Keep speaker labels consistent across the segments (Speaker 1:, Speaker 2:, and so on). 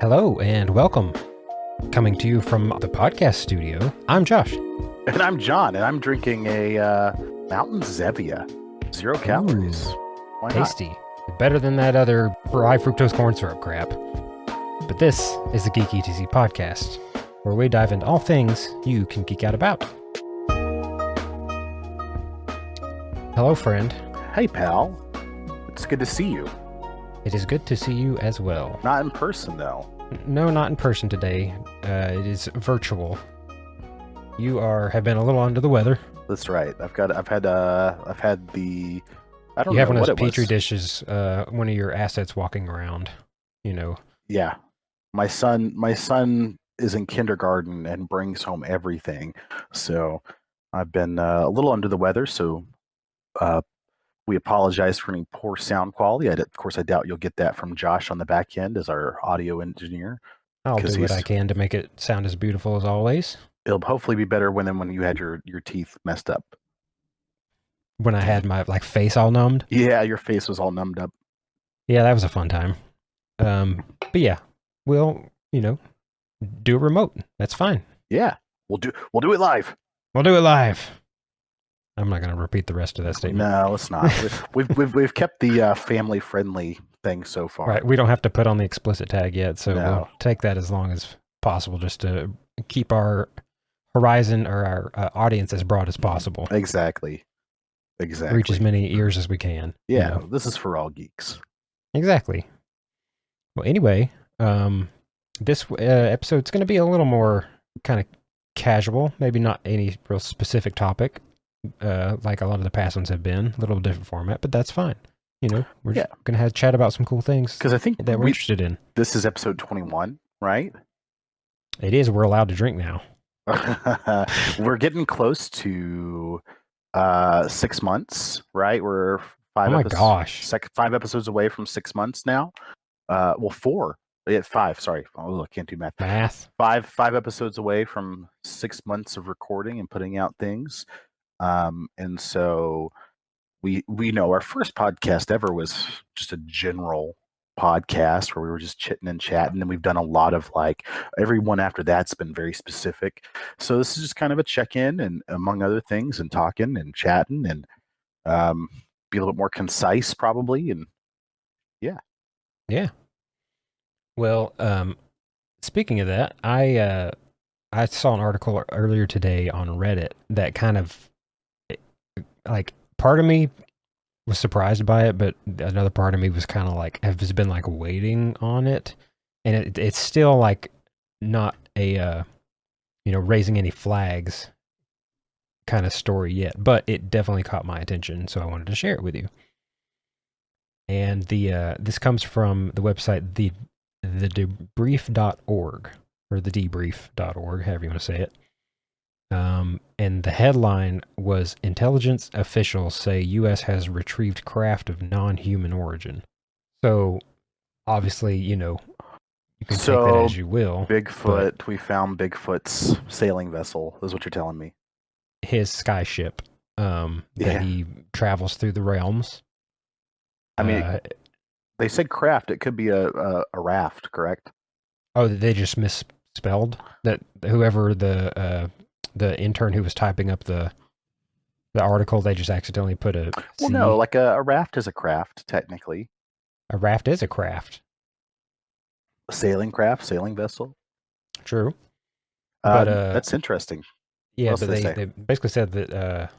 Speaker 1: Hello and welcome. Coming to you from the podcast studio, I'm Josh.
Speaker 2: And I'm John, and I'm drinking a Mountain Zevia. 0 calories. Why not?
Speaker 1: Tasty. Better than that other high fructose corn syrup crap. But this is the Geek ETC podcast, where we dive into all things you can geek out about. Hello, friend.
Speaker 2: Hey, pal. It's good to see you.
Speaker 1: It is good to see you as well.
Speaker 2: Not in person, though.
Speaker 1: No, not in person today. It is virtual. You have been a little under the weather.
Speaker 2: That's right. I've had the. I don't
Speaker 1: You have
Speaker 2: know
Speaker 1: one of
Speaker 2: what
Speaker 1: those
Speaker 2: it
Speaker 1: petri
Speaker 2: was.
Speaker 1: dishes, one of your assets walking around, you know.
Speaker 2: Yeah, my son is in kindergarten and brings home everything, so I've been a little under the weather. So we apologize for any poor sound quality. Of course, I doubt you'll get that from Josh on the back end as our audio engineer.
Speaker 1: I'll do what I can to make it sound as beautiful as always.
Speaker 2: It'll hopefully be better when you had your teeth messed up.
Speaker 1: When I had my face all numbed.
Speaker 2: Yeah, your face was all numbed up.
Speaker 1: Yeah, that was a fun time. But yeah, we'll do it remote. That's fine.
Speaker 2: Yeah, we'll do it live.
Speaker 1: We'll do it live. I'm not going to repeat the rest of that statement.
Speaker 2: No, it's not. we've kept the family friendly thing so far.
Speaker 1: Right, we don't have to put on the explicit tag yet, so
Speaker 2: No.
Speaker 1: we'll take that as long as possible, just to keep our horizon or our audience as broad as possible.
Speaker 2: Exactly.
Speaker 1: Reach as many ears as we can.
Speaker 2: Yeah, This is for all geeks.
Speaker 1: Exactly. Well, anyway, this episode's going to be a little more kind of casual, maybe not any real specific topic, like a lot of the past ones have been. A little different format, but that's fine. We're just going to chat about some cool things
Speaker 2: Because I think
Speaker 1: that we're interested in.
Speaker 2: This is episode 21, right?
Speaker 1: It is. We're allowed to drink now.
Speaker 2: We're getting close to 6 months, right? We're 5 5 episodes away from 6 months now. Well, 4. Yeah, 5. Sorry, I can't do math. 5 episodes away from 6 months of recording and putting out things. And so we know our first podcast ever was just a general podcast where we were just chitting and chatting, and we've done a lot of every one after that's been very specific. So this is just kind of a check-in, and among other things, and talking and chatting, and be a little bit more concise probably, and yeah.
Speaker 1: Well, speaking of that, I saw an article earlier today on Reddit that kind of part of me was surprised by it, but another part of me was kind of has been waiting on it, and it's still not a raising any flags kind of story yet, but it definitely caught my attention, so I wanted to share it with you. And this comes from the website the debrief.org, or the debrief.org, however you want to say it. And the headline was, "Intelligence officials say U.S. has retrieved craft of non-human origin." So, obviously, you can take that as you will.
Speaker 2: Bigfoot, we found Bigfoot's sailing vessel, is what you're telling me.
Speaker 1: His skyship that he travels through the realms.
Speaker 2: I mean, they said craft. It could be a raft, correct?
Speaker 1: Oh, they just misspelled that. Whoever the intern who was typing up the article, they just accidentally put a C.
Speaker 2: Well, no, a raft is a craft, technically.
Speaker 1: A raft is a craft.
Speaker 2: A sailing craft, sailing vessel.
Speaker 1: True. But
Speaker 2: that's interesting.
Speaker 1: Yeah, but they basically said that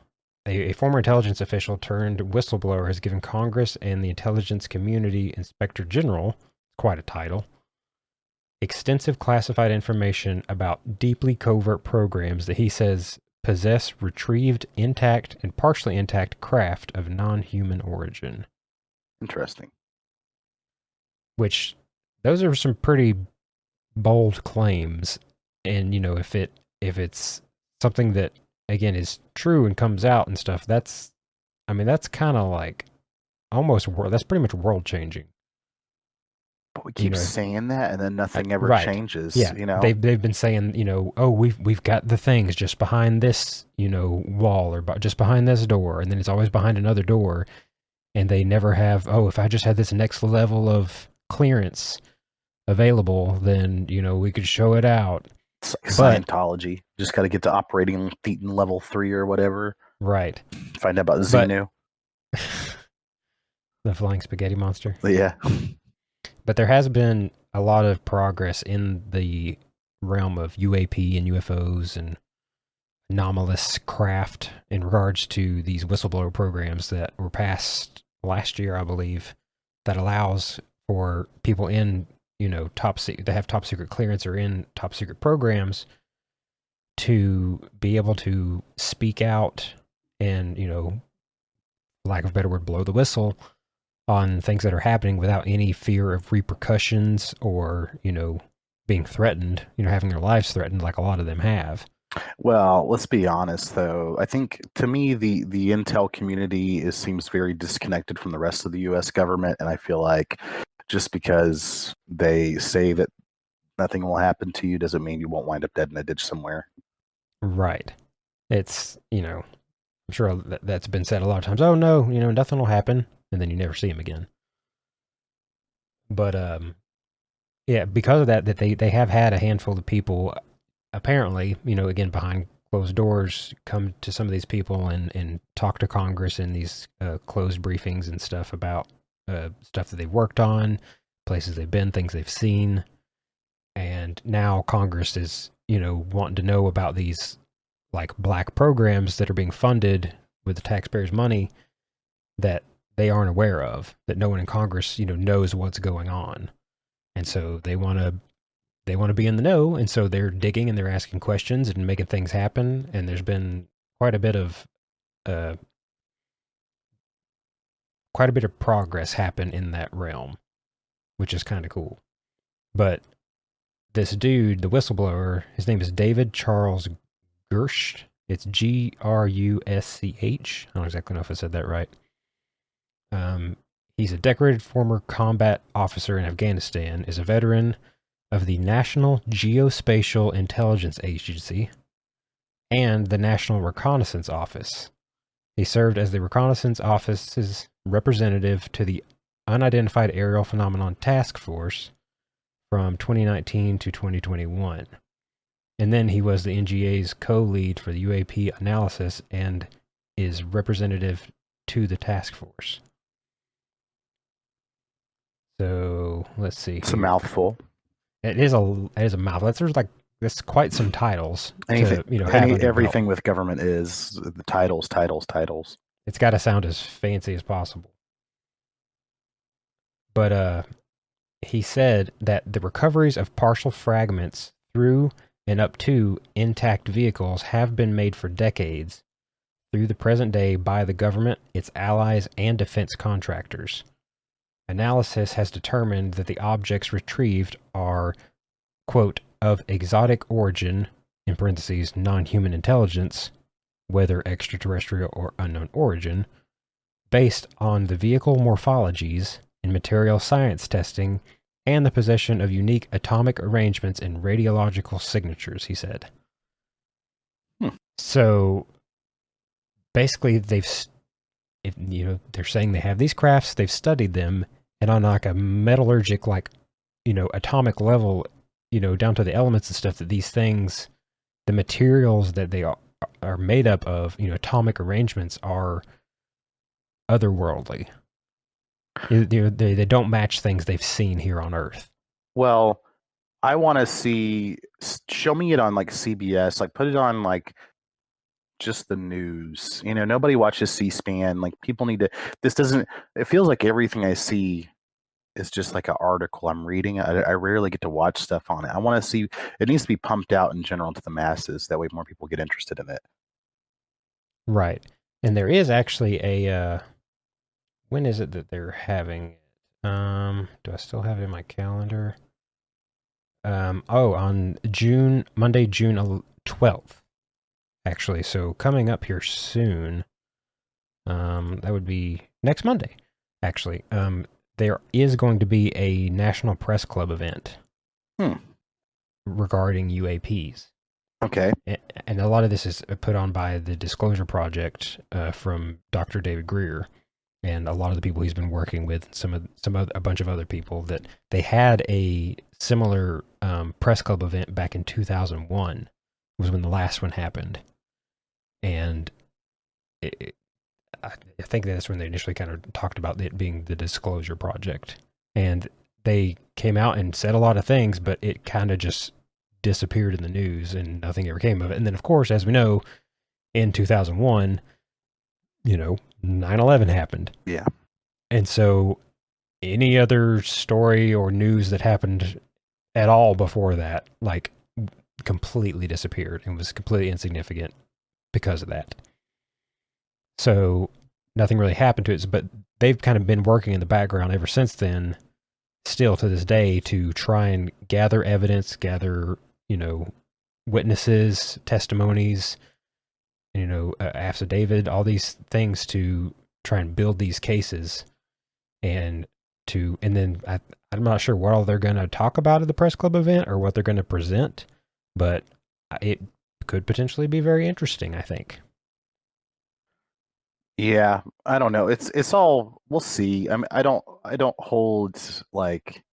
Speaker 1: a former intelligence official turned whistleblower has given Congress and the intelligence community inspector general, quite a title, extensive classified information about deeply covert programs that he says possess retrieved, intact, and partially intact craft of non-human origin.
Speaker 2: Interesting.
Speaker 1: Which, those are some pretty bold claims, and if it's something that again is true and comes out and stuff, that's kind of that's pretty much world changing.
Speaker 2: But we keep saying that, and then nothing ever changes.
Speaker 1: Yeah, they've been saying, oh, we've got the things just behind this, wall, or just behind this door, and then it's always behind another door, and they never have. Oh, if I just had this next level of clearance available, then we could show it out.
Speaker 2: It's like Scientology. Just got to get to operating Thetan level 3 or whatever.
Speaker 1: Right.
Speaker 2: Find out about Xenu.
Speaker 1: The flying spaghetti monster.
Speaker 2: Yeah.
Speaker 1: But there has been a lot of progress in the realm of UAP and UFOs and anomalous craft in regards to these whistleblower programs that were passed last year, I believe, that allows for people in, that have top secret clearance or in top secret programs to be able to speak out and, lack of a better word, blow the whistle on things that are happening without any fear of repercussions or, being threatened, having their lives threatened like a lot of them have.
Speaker 2: Well, let's be honest, though. I think, to me, the intel community seems very disconnected from the rest of the U.S. government, and I feel like just because they say that nothing will happen to you doesn't mean you won't wind up dead in a ditch somewhere.
Speaker 1: Right. It's, I'm sure that's been said a lot of times. Oh, no, nothing will happen, and then you never see them again. But, yeah, because of that they have had a handful of people apparently, again, behind closed doors, come to some of these people and talk to Congress in these closed briefings and stuff about stuff that they've worked on, places they've been, things they've seen. And now Congress is, wanting to know about these like black programs that are being funded with the taxpayers' money that they aren't aware of, that no one in Congress, knows what's going on. And so they want to be in the know, and so they're digging and they're asking questions and making things happen. And there's been quite a bit of progress happen in that realm, which is kind of cool. But this dude, the whistleblower, his name is David Charles Gersch. It's Grusch. I don't exactly know if I said that right. He's a decorated former combat officer in Afghanistan, is a veteran of the National Geospatial Intelligence Agency and the National Reconnaissance Office. He served as the Reconnaissance Office's representative to the Unidentified Aerial Phenomenon Task Force from 2019 to 2021. And then he was the NGA's co-lead for the UAP analysis and is representative to the task force. So let's see.
Speaker 2: It's a mouthful.
Speaker 1: It is a mouthful. There's quite some titles.
Speaker 2: Everything with government is the titles.
Speaker 1: It's got to sound as fancy as possible. But he said that the recoveries of partial fragments through and up to intact vehicles have been made for decades through the present day by the government, its allies, and defense contractors. Analysis has determined that the objects retrieved are, quote, of exotic origin, in parentheses, non-human intelligence, whether extraterrestrial or unknown origin, based on the vehicle morphologies in material science testing and the possession of unique atomic arrangements and radiological signatures, he said. So basically they're saying they have these crafts, they've studied them, and on like a metallurgic, atomic level, down to the elements and stuff, that these things, the materials that they are made up of, atomic arrangements, are otherworldly. They don't match things they've seen here on Earth.
Speaker 2: Well, I want to show me it on like CBS, put it on just the news. Nobody watches C-SPAN. People need to, it feels like everything I see is just like an article I'm reading. I rarely get to watch stuff on it. I want to see, it needs to be pumped out in general to the masses. That way more people get interested in it.
Speaker 1: Right. And there is actually when is it that they're having it? Do I still have it in my calendar? On Monday, June 12th, actually. So coming up here soon. That would be next Monday, actually. There is going to be a National Press Club event regarding UAPs.
Speaker 2: Okay.
Speaker 1: And a lot of this is put on by the Disclosure Project from Dr. David Greer. and a lot of the people he's been working with, a bunch of other people, that they had a similar press club event back in 2001. Was when the last one happened, and I think that's when they initially kind of talked about it being the Disclosure Project, and they came out and said a lot of things, but it kind of just disappeared in the news and nothing ever came of it. And then, of course, as we know, in 2001, 9/11 happened.
Speaker 2: Yeah.
Speaker 1: And so any other story or news that happened at all before that, like, completely disappeared and was completely insignificant because of that. So nothing really happened to it, but they've kind of been working in the background ever since then, still to this day, to try and gather evidence, gather, witnesses, testimonies, affidavit, all these things to try and build these cases, and then I'm not sure what all they're going to talk about at the press club event or what they're going to present, but it could potentially be very interesting, I think.
Speaker 2: Yeah, I don't know. It's all, we'll see. I mean, I don't hold, like,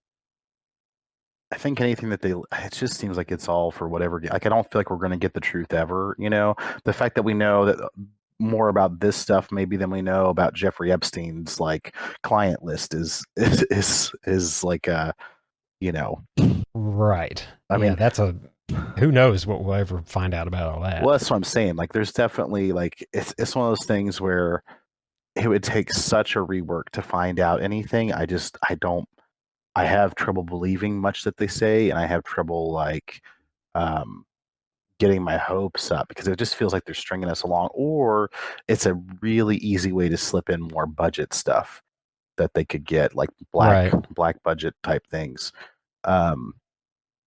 Speaker 2: I think anything that it just seems like it's all for whatever. Like, I don't feel like we're going to get the truth ever. The fact that we know that more about this stuff maybe than we know about Jeffrey Epstein's, like, client list is like a,
Speaker 1: Right.
Speaker 2: I mean,
Speaker 1: that's who knows what we'll ever find out about all that.
Speaker 2: Well, that's what I'm saying. Like, there's definitely, like, it's one of those things where it would take such a rework to find out anything. I have trouble believing much that they say, and I have trouble, like, um, getting my hopes up, because it just feels like they're stringing us along, or it's a really easy way to slip in more budget stuff that they could get, like
Speaker 1: Right.
Speaker 2: black budget type things. Um,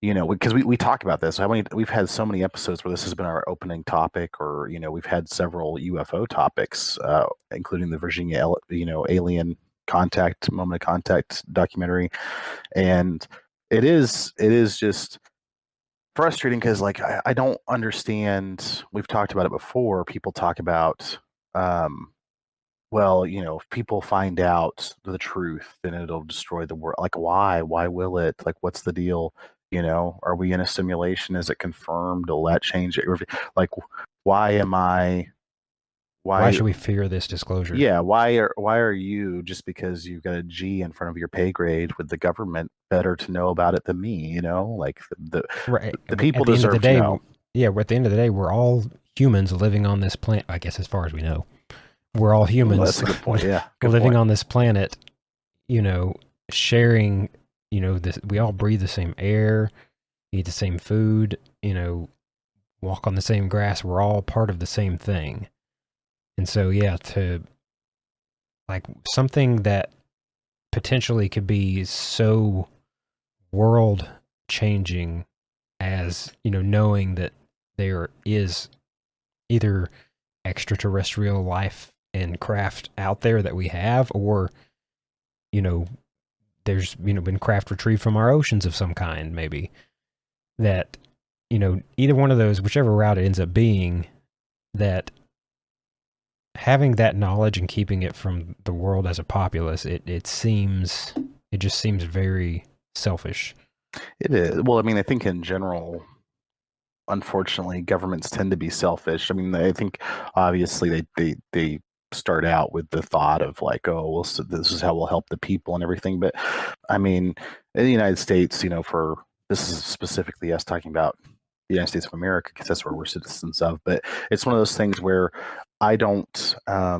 Speaker 2: because we talk about this. We've had so many episodes where this has been our opening topic, or we've had several UFO topics, including the Virginia, alien contact, moment of contact documentary, and it is just frustrating, because, like, I don't understand. We've talked about it before. People talk about, well, if people find out the truth, then it'll destroy the world. Like, why? Why will it? Like, what's the deal? Are we in a simulation? Is it confirmed? Will that change it? Like, why am I?
Speaker 1: Why
Speaker 2: Why?
Speaker 1: should we fear this disclosure?
Speaker 2: Yeah. Why are you, just because you've got a G in front of your pay grade with the government, better to know about it than me? Like,
Speaker 1: Right.
Speaker 2: the people
Speaker 1: At the end of the
Speaker 2: deserve to
Speaker 1: day,
Speaker 2: know.
Speaker 1: at the end of the day, we're all humans living on this planet. I guess, as far as we know, we're all humans.
Speaker 2: Well, that's a good point. Yeah, good
Speaker 1: living
Speaker 2: point.
Speaker 1: on this planet. Sharing. This. We all breathe the same air, eat the same food. Walk on the same grass. We're all part of the same thing. And so, yeah, to, like, something that potentially could be so world changing as, knowing that there is either extraterrestrial life and craft out there that we have, or, there's, been craft retrieved from our oceans of some kind, maybe, that, either one of those, whichever route it ends up being, that having that knowledge and keeping it from the world as a populace, it just seems very selfish.
Speaker 2: It is. Well, I mean, I think in general, unfortunately, governments tend to be selfish. I mean, I think obviously they start out with the thought of, like, oh, well, so this is how we'll help the people and everything. But I mean, in the United States, for this is specifically us talking about the United States of America, because that's where we're citizens of. But it's one of those things where I don't. I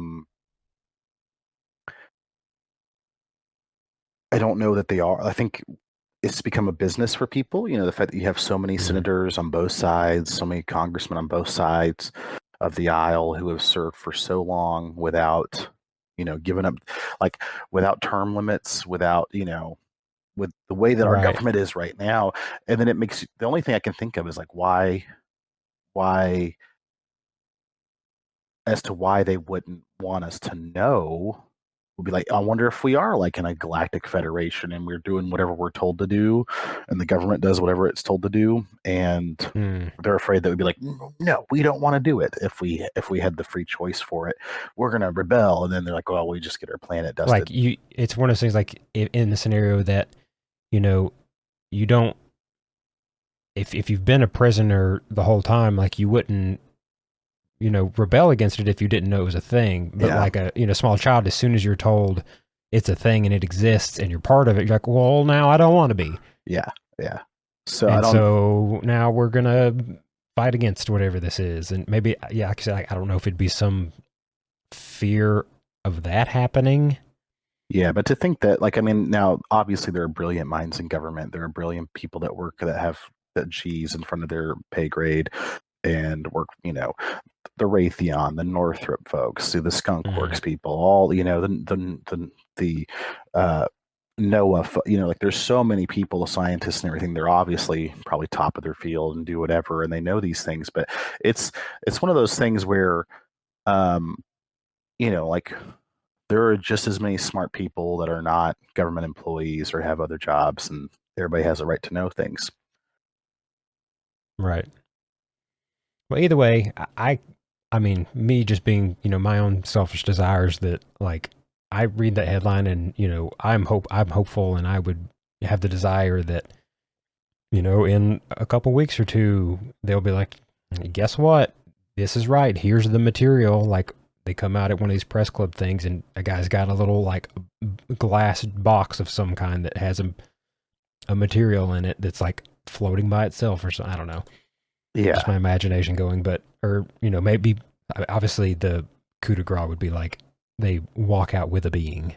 Speaker 2: don't know that they are. I think it's become a business for people. The fact that you have so many senators on both sides, so many congressmen on both sides of the aisle who have served for so long without, giving up, like, without term limits, without, with the way that our
Speaker 1: Right.
Speaker 2: government is right now. And then it makes, the only thing I can think of is, like, why, as to why they wouldn't want us to know, we'll be like, I wonder if we are like in a galactic federation and we're doing whatever we're told to do, and the government does whatever it's told to do, and they're afraid that we'd be like, no, we don't want to do it. If we had the free choice for it, we're gonna rebel. And then they're like, well, we just get our planet dusted.
Speaker 1: Like it's one of those things. Like in the scenario that you don't. If you've been a prisoner the whole time, like you wouldn't, rebel against it if you didn't know it was a thing. But like a small child, as soon as you're told it's a thing and it exists and you're part of it, you're like, well, now I don't want to be.
Speaker 2: Yeah.
Speaker 1: So now we're gonna fight against whatever this is, and maybe like I said, I don't know if it'd be some fear of that happening.
Speaker 2: Yeah, but to think that, like, I mean, now obviously there are brilliant minds in government. There are brilliant people that work that have that G's in front of their pay grade and work, the Raytheon, the Northrop folks, the Skunk Works people, all, the NOAA, like there's so many people, the scientists and everything. They're obviously probably top of their field and do whatever, and they know these things. But it's one of those things where, like there are just as many smart people that are not government employees or have other jobs, and everybody has a right to know things.
Speaker 1: Right. Well, either way, I mean, me just being, my own selfish desires that, like, I read that headline and, I'm hopeful, and I would have the desire that, in a couple weeks or two, they'll be like, guess what? This is right. Here's the material. Like, they come out at one of these press club things and a guy's got a little like glass box of some kind that has a material in it that's like floating by itself or something. I don't know.
Speaker 2: Yeah.
Speaker 1: Just my imagination going, or maybe obviously the coup de grace would be like they walk out with a being,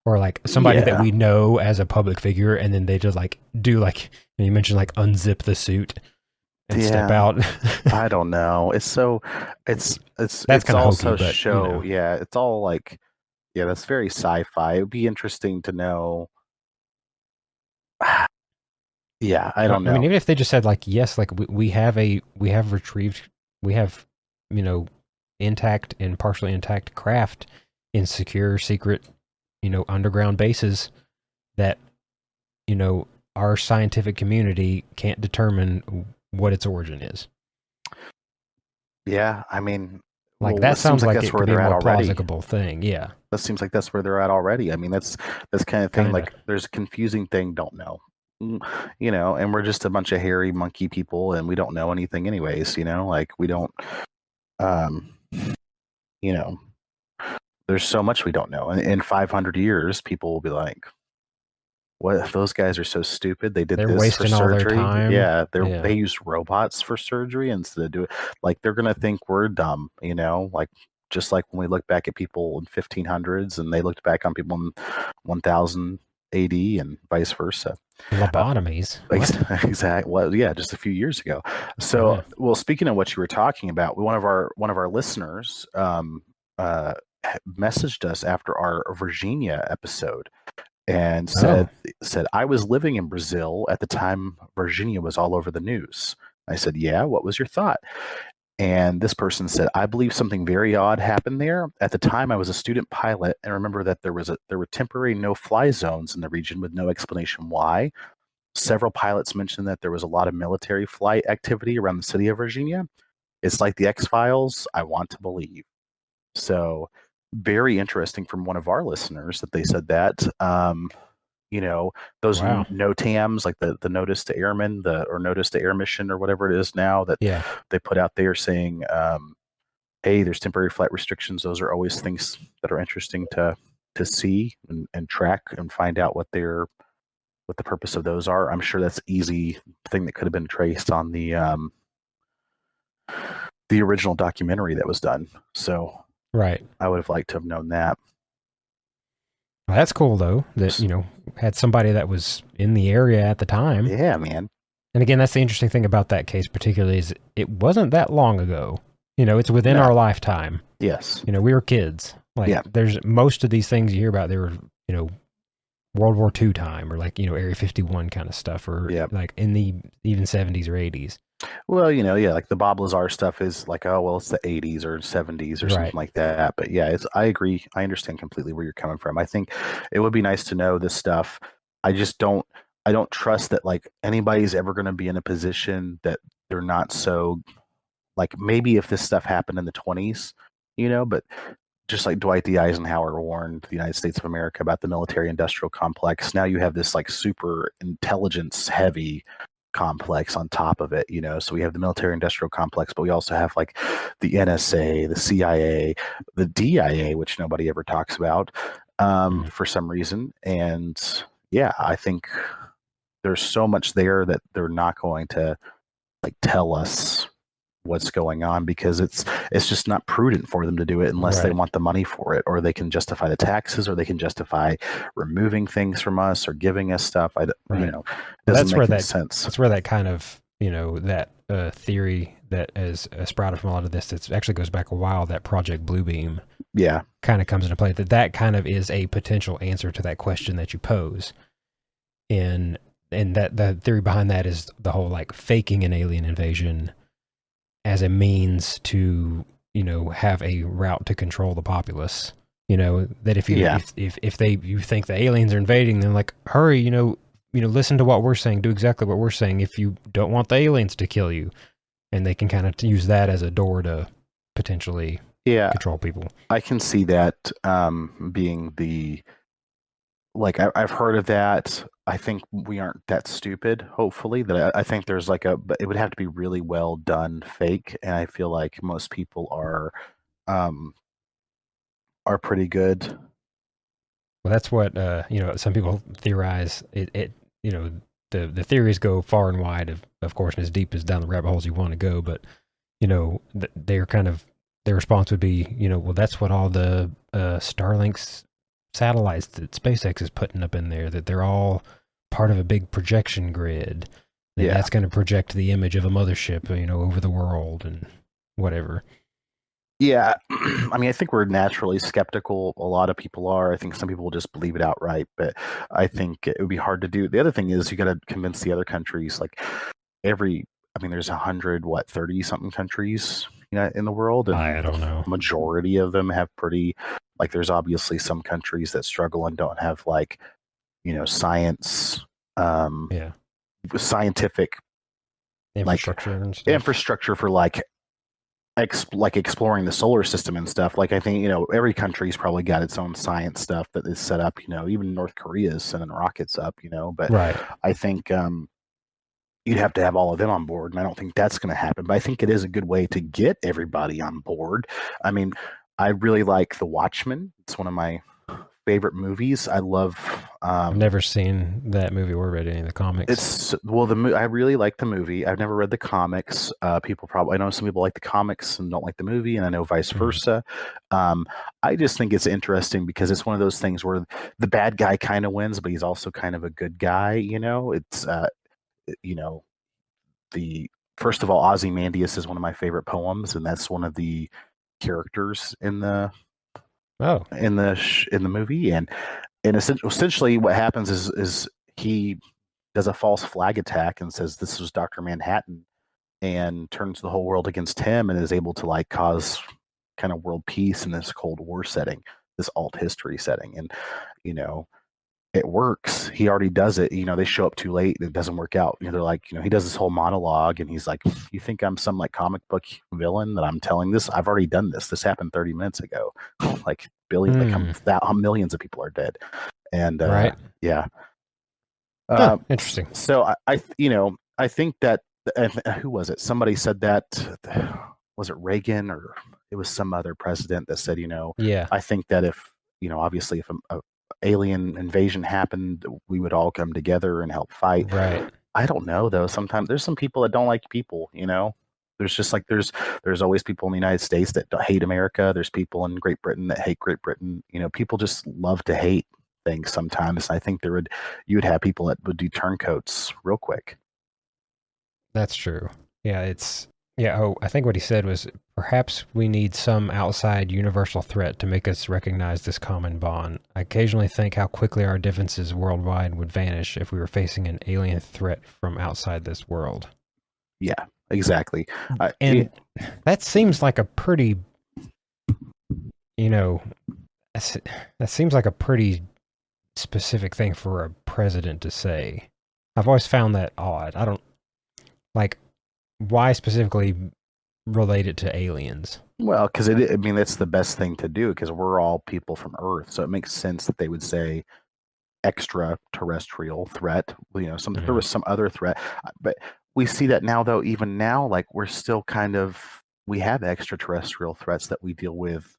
Speaker 1: or like somebody that we know as a public figure, and then they just like do like, you mentioned like unzip the suit and step out.
Speaker 2: I don't know. It's so it's
Speaker 1: kind of
Speaker 2: also
Speaker 1: hokey, but,
Speaker 2: show. Yeah, it's all like, that's very sci-fi. It would be interesting to know. Yeah, I don't know.
Speaker 1: I mean, even if they just said like, yes, like we have intact and partially intact craft in secure, secret, underground bases that, our scientific community can't determine what its origin is.
Speaker 2: Yeah, I mean,
Speaker 1: like that sounds like it could be a more plausible thing. Yeah,
Speaker 2: that seems like that's where they're at already. I mean, that's kind of thing. Like, there's a confusing thing. Don't know. And we're just a bunch of hairy monkey people, and we don't know anything anyways, like we don't, there's so much we don't know. And in 500 years, people will be like, what if those guys are so stupid? They're this for surgery. All their time. Yeah, they use robots for surgery instead of like they're going to think we're dumb, like just like when we look back at people in 1500s and they looked back on people in 1000 AD and vice versa.
Speaker 1: Lobotomies.
Speaker 2: Exactly. Well, yeah, just a few years ago. So, well, speaking of what you were talking about, one of our listeners messaged us after our Virginia episode and said, I was living in Brazil at the time Virginia was all over the news. I said, yeah, what was your thought? And this person said, I believe something very odd happened there. At the time, I was a student pilot and remember that there were temporary no-fly zones in the region with no explanation why. Several pilots mentioned that there was a lot of military flight activity around the city of Virginia. It's like the X-Files, I want to believe. So very interesting from one of our listeners that they said that. Those NOTAMs, like the notice to airmen, or notice to air mission or whatever it is now that they put out there saying, hey, there's temporary flight restrictions. Those are always things that are interesting to see and track and find out what the purpose of those are. I'm sure that's easy thing that could have been traced on the original documentary that was done. So I would have liked to have known that.
Speaker 1: Well, that's cool though, that, had somebody that was in the area at the time.
Speaker 2: Yeah, man.
Speaker 1: And again, that's the interesting thing about that case particularly is it wasn't that long ago. It's within our lifetime.
Speaker 2: Yes.
Speaker 1: We were kids. Like there's most of these things you hear about, they were, World War II time or like, Area 51 kind of stuff or like in the even 70s or 80s.
Speaker 2: Well, yeah, like the Bob Lazar stuff is like, oh, well, it's the 80s or 70s or something
Speaker 1: Right.
Speaker 2: like that. But yeah, I agree. I understand completely where you're coming from. I think it would be nice to know this stuff. I just I don't trust that like anybody's ever going to be in a position that they're not so like maybe if this stuff happened in the 20s, but just like Dwight D. Eisenhower warned the United States of America about the military industrial complex, now you have this like super intelligence heavy complex on top of it. So we have the military industrial complex, but we also have like the NSA, the CIA, the DIA, which nobody ever talks about for some reason. And yeah, I think there's so much there that they're not going to like tell us what's going on because it's just not prudent for them to do it unless they
Speaker 1: Right.
Speaker 2: want the money for it, or they can justify the taxes, or they can justify removing things from us or giving us stuff.
Speaker 1: Right.
Speaker 2: It
Speaker 1: Well,
Speaker 2: doesn't make any sense.
Speaker 1: that's where that kind of, that theory that is sprouted from a lot of this, that actually goes back a while, that Project Bluebeam
Speaker 2: Yeah.
Speaker 1: kind of comes into play. That kind of is a potential answer to that question that you pose. And that the theory behind that is the whole like faking an alien invasion as a means to, have a route to control the populace. That if you
Speaker 2: Yeah.
Speaker 1: if they you think the aliens are invading, then like hurry, listen to what we're saying, do exactly what we're saying if you don't want the aliens to kill you. And they can kind of use that as a door to potentially
Speaker 2: Yeah.
Speaker 1: control people.
Speaker 2: I can see that being the like I've heard of that. I think we aren't that stupid, hopefully. That I think there's like but it would have to be really well done fake, and I feel like most people um are pretty good.
Speaker 1: Well, that's what some people theorize. It the theories go far and wide, of course, and as deep as down the rabbit holes you want to go. But they're kind of, their response would be, well, that's what all the Starlink's satellites that SpaceX is putting up in there, that they're all part of a big projection grid. And
Speaker 2: Yeah.
Speaker 1: that's going to project the image of a mothership, over the world and whatever.
Speaker 2: Yeah, I mean, I think we're naturally skeptical. A lot of people are. I think some people will just believe it outright, but I think it would be hard to do. The other thing is you got to convince the other countries. Like I mean, there's 30 something countries, in the world,
Speaker 1: I
Speaker 2: and
Speaker 1: don't know.
Speaker 2: majority of them have pretty. Like, there's obviously some countries that struggle and don't have like, science,
Speaker 1: Yeah.
Speaker 2: scientific like
Speaker 1: Infrastructure and stuff.
Speaker 2: infrastructure for like exploring the solar system and stuff. Like, I think every country's probably got its own science stuff that is set up. Even North Korea is sending rockets up. But
Speaker 1: Right.
Speaker 2: I think you'd have to have all of them on board, and I don't think that's going to happen. But I think it is a good way to get everybody on board. I mean, I really like The Watchmen. It's one of my favorite movies. I love.
Speaker 1: I've never seen that movie or read any of the comics.
Speaker 2: I really like the movie. I've never read the comics. I know some people like the comics and don't like the movie, and I know vice versa. I just think it's interesting because it's one of those things where the bad guy kind of wins, but he's also kind of a good guy. It's the first of all, Ozymandias is one of my favorite poems, and that's one of the characters in the in the movie, and essentially what happens is he does a false flag attack and says this was Dr. Manhattan, and turns the whole world against him, and is able to like cause kind of world peace in this Cold War setting, this alt history setting, and you know it works. He already does it. They show up too late and it doesn't work out. They're like, he does this whole monologue and he's like, you think I'm some like comic book villain that I'm telling this? I've already done this. This happened 30 minutes ago. Like millions of people are dead. And
Speaker 1: right.
Speaker 2: Yeah.
Speaker 1: Interesting.
Speaker 2: So I think that, who was it? Somebody said that, was it Reagan or it was some other president that said,
Speaker 1: yeah,
Speaker 2: I think that if, obviously if a alien invasion happened, we would all come together and help fight.
Speaker 1: Right.
Speaker 2: I don't know though. Sometimes there's some people that don't like people, There's just like there's always people in the United States that hate America. There's people in Great Britain that hate Great Britain. People just love to hate things sometimes. I think you would have people that would do turncoats real quick.
Speaker 1: That's true. Yeah, I think what he said was perhaps we need some outside universal threat to make us recognize this common bond. I occasionally think how quickly our differences worldwide would vanish if we were facing an alien threat from outside this world.
Speaker 2: Yeah, exactly.
Speaker 1: And that seems like a pretty, you know, that seems like a pretty specific thing for a president to say. I've always found that odd. I don't like why specifically relate it to aliens.
Speaker 2: Well, because I mean, that's the best thing to do because we're all people from Earth, so it makes sense that they would say extraterrestrial threat. There was some other threat, but we see that now, though. Even now, like we're still we have extraterrestrial threats that we deal with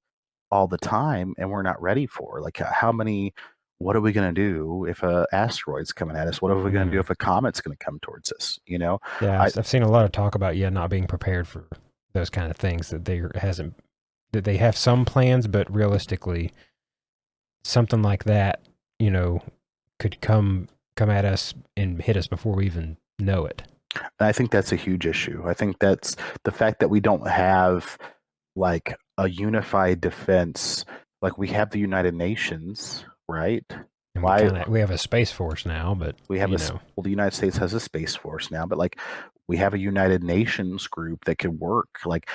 Speaker 2: all the time, and we're not ready for. Like, how many? What are we going to do if a asteroid's coming at us? What are we going to do if a comet's going to come towards us?
Speaker 1: Yeah, I've seen a lot of talk about not being prepared for those kind of things. That they have some plans, but realistically, something like that, could come at us and hit us before we even know it.
Speaker 2: I think that's a huge issue. I think that's the fact that we don't have like a unified defense. Like we have the United Nations, right?
Speaker 1: And we have a space force now, but
Speaker 2: we have the United States has a space force now, but like we have a United Nations group that could work, like,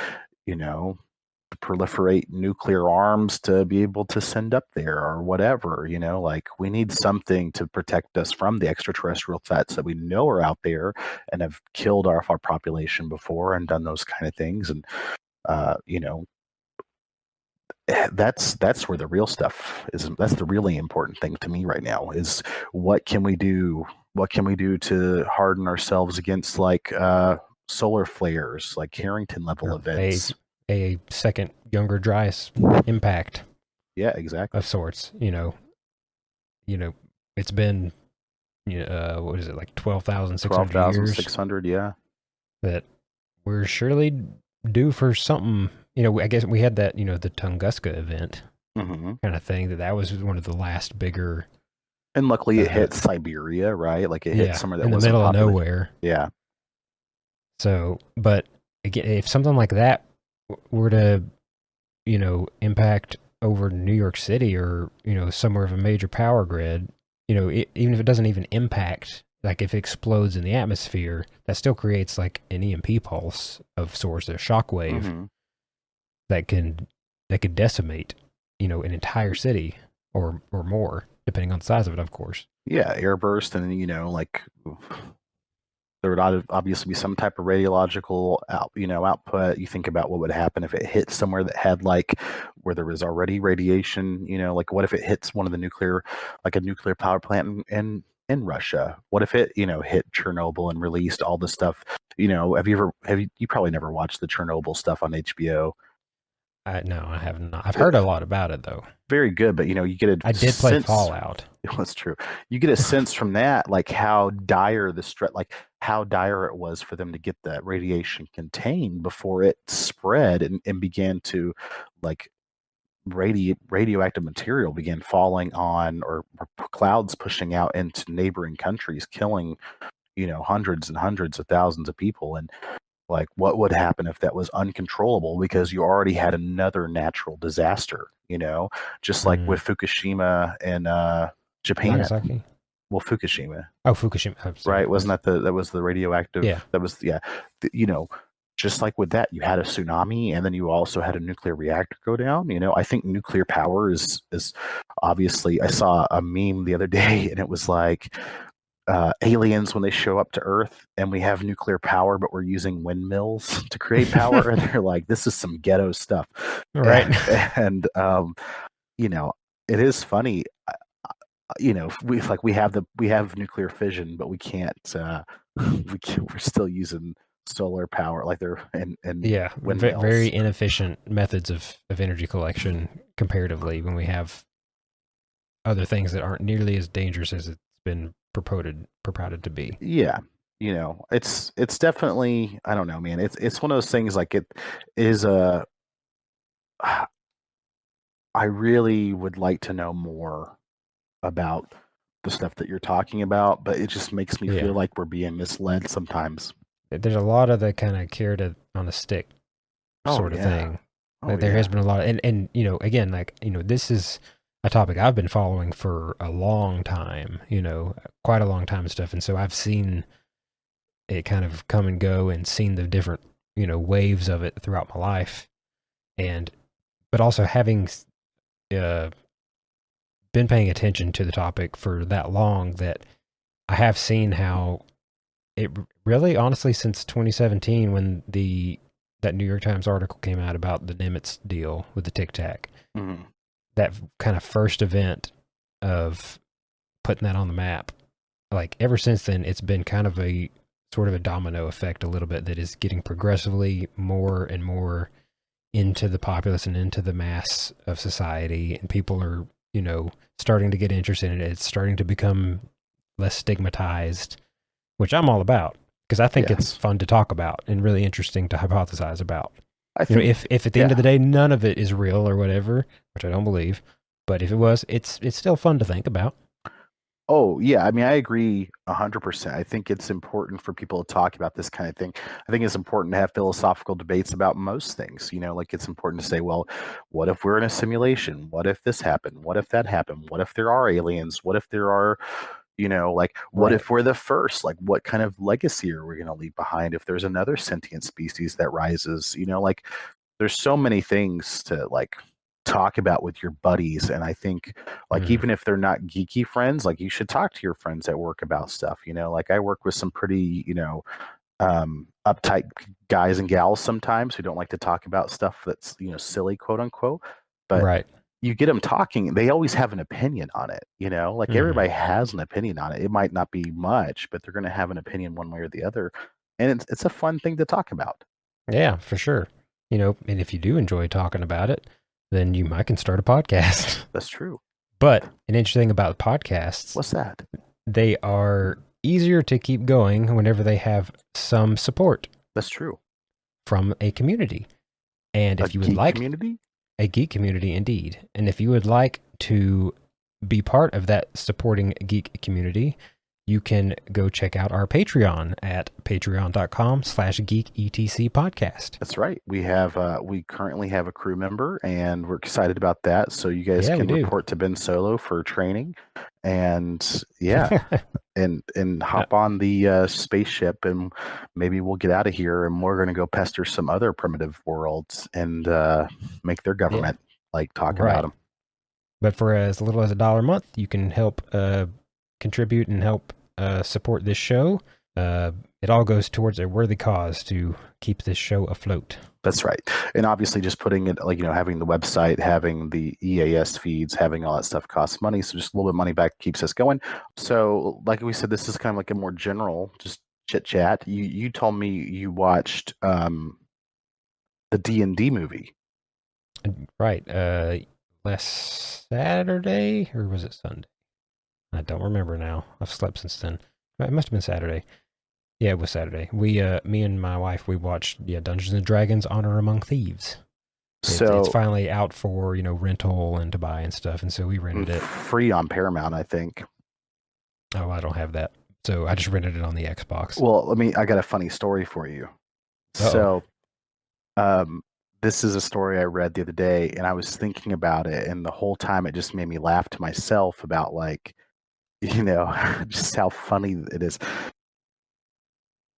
Speaker 2: proliferate nuclear arms to be able to send up there or whatever. Like we need something to protect us from the extraterrestrial threats that we know are out there and have killed our population before and done those kind of things. And that's where the real stuff is. That's the really important thing to me right now is what can we do to harden ourselves against like solar flares, like Harrington level events,
Speaker 1: a second Younger Dryas impact.
Speaker 2: Yeah, exactly.
Speaker 1: Of sorts. It's been what is it, like 12,600 years?
Speaker 2: 12,600, yeah.
Speaker 1: That we're surely due for something. I guess we had that, the Tunguska event kind of thing. That was one of the last bigger.
Speaker 2: And luckily it hit Siberia, right? Like it hit somewhere that
Speaker 1: in the middle of nowhere.
Speaker 2: Yeah.
Speaker 1: So, but again, if something like that were to, impact over New York City or, somewhere of a major power grid, even if it doesn't even impact, like if it explodes in the atmosphere, that still creates like an EMP pulse of sorts, a shockwave that could decimate, an entire city or more, depending on the size of it, of course.
Speaker 2: Yeah, airburst, and like there would obviously be some type of radiological output. You think about what would happen if it hit somewhere that had like where there was already radiation. Like what if it hits one of the nuclear power plant in Russia? What if it hit Chernobyl and released all the stuff? You probably never watched the Chernobyl stuff on HBO.
Speaker 1: No, I have not. I've heard a lot about it though.
Speaker 2: Very good, but you get
Speaker 1: I did play Fallout.
Speaker 2: That's true. You get a sense from that, like how dire how dire it was for them to get that radiation contained before it spread and began to like radioactive material began falling on or clouds pushing out into neighboring countries, killing hundreds and hundreds of thousands of people. And like what would happen if that was uncontrollable because you already had another natural disaster, just like with Fukushima and Japan.
Speaker 1: Nagasaki?
Speaker 2: Well, Fukushima.
Speaker 1: Oh, Fukushima.
Speaker 2: Right. Wasn't that was the radioactive?
Speaker 1: Yeah.
Speaker 2: That was, yeah. Just like with that, you had a tsunami and then you also had a nuclear reactor go down. I think nuclear power is obviously, I saw a meme the other day and it was like, aliens when they show up to Earth and we have nuclear power, but we're using windmills to create power, and they're like, "This is some ghetto stuff."
Speaker 1: Right?
Speaker 2: And it is funny. We have nuclear fission, but we can't. We're still using solar power, like they're and windmills.
Speaker 1: Very inefficient methods of energy collection comparatively when we have other things that aren't nearly as dangerous as it's been propounded to be.
Speaker 2: Yeah. It's definitely, I don't know, man. It's one of those things like it is I really would like to know more about the stuff that you're talking about, but it just makes me feel like we're being misled sometimes.
Speaker 1: There's a lot of the kind of carrot on a stick sort of thing. There has been a lot of, and again, like, this is a topic I've been following for a long time, quite a long time and stuff. And so I've seen it kind of come and go and seen the different, waves of it throughout my life. And, but also having uh, been paying attention to the topic for that long, that I have seen how it really, honestly, since 2017, when that New York Times article came out about the Nimitz deal with the Tic Tac, that kind of first event of putting that on the map, like ever since then, it's been kind of a sort of a domino effect a little bit, that is getting progressively more and more into the populace and into the mass of society, and people are, starting to get interested in it. It's starting to become less stigmatized, which I'm all about, because I think it's fun to talk about and really interesting to hypothesize about. I think, if at the end of the day none of it is real or whatever, which I don't believe, but if it was, it's still fun to think about.
Speaker 2: Oh, yeah. I mean, I agree 100%. I think it's important for people to talk about this kind of thing. I think it's important to have philosophical debates about most things. Like it's important to say, well, what if we're in a simulation? What if this happened? What if that happened? What if there are aliens? What if there are, like, what if we're the first? Like, what kind of legacy are we going to leave behind if there's another sentient species that rises? Like, there's so many things to, like, talk about with your buddies. And I think, like, even if they're not geeky friends, like, you should talk to your friends at work about stuff. Like, I work with some pretty, uptight guys and gals sometimes who don't like to talk about stuff that's, silly, quote unquote. But you get them talking, they always have an opinion on it. Like, everybody has an opinion on it. It might not be much, but they're going to have an opinion one way or the other. And it's a fun thing to talk about.
Speaker 1: Yeah, for sure. And if you do enjoy talking about it, then you might can start a podcast.
Speaker 2: That's true.
Speaker 1: But an interesting thing about podcasts,
Speaker 2: what's that?
Speaker 1: They are easier to keep going whenever they have some support.
Speaker 2: That's true.
Speaker 1: From a community. And if you would like a geek community, indeed. And if you would like to be part of that supporting geek community, you can go check out our Patreon at patreon.com/geeketc podcast.
Speaker 2: That's right. We currently have a crew member, and we're excited about that. So you guys can report to Ben Solo for training, and and hop on the spaceship, and maybe we'll get out of here, and we're going to go pester some other primitive worlds and make their government talk about them.
Speaker 1: But for as little as $1 a month, you can help contribute and help support this show. It all goes towards a worthy cause to keep this show afloat.
Speaker 2: That's right. And obviously just putting it, having the website, having the EAS feeds, having all that stuff costs money. So just a little bit of money back keeps us going. So like we said, this is kind of like a more general, just chit chat. You told me you watched the D&D movie.
Speaker 1: Right. Last Saturday, or was it Sunday? I don't remember now. I've slept since then. It must have been Saturday. Yeah, it was Saturday. Me and my wife, we watched Dungeons and Dragons: Honor Among Thieves. It's finally out for rental and to buy and stuff, and so we rented it
Speaker 2: free on Paramount, I think.
Speaker 1: Oh, I don't have that, so I just rented it on the Xbox.
Speaker 2: Well, I got a funny story for you. So, this is a story I read the other day, and I was thinking about it, and the whole time it just made me laugh to myself about, like, just how funny it is.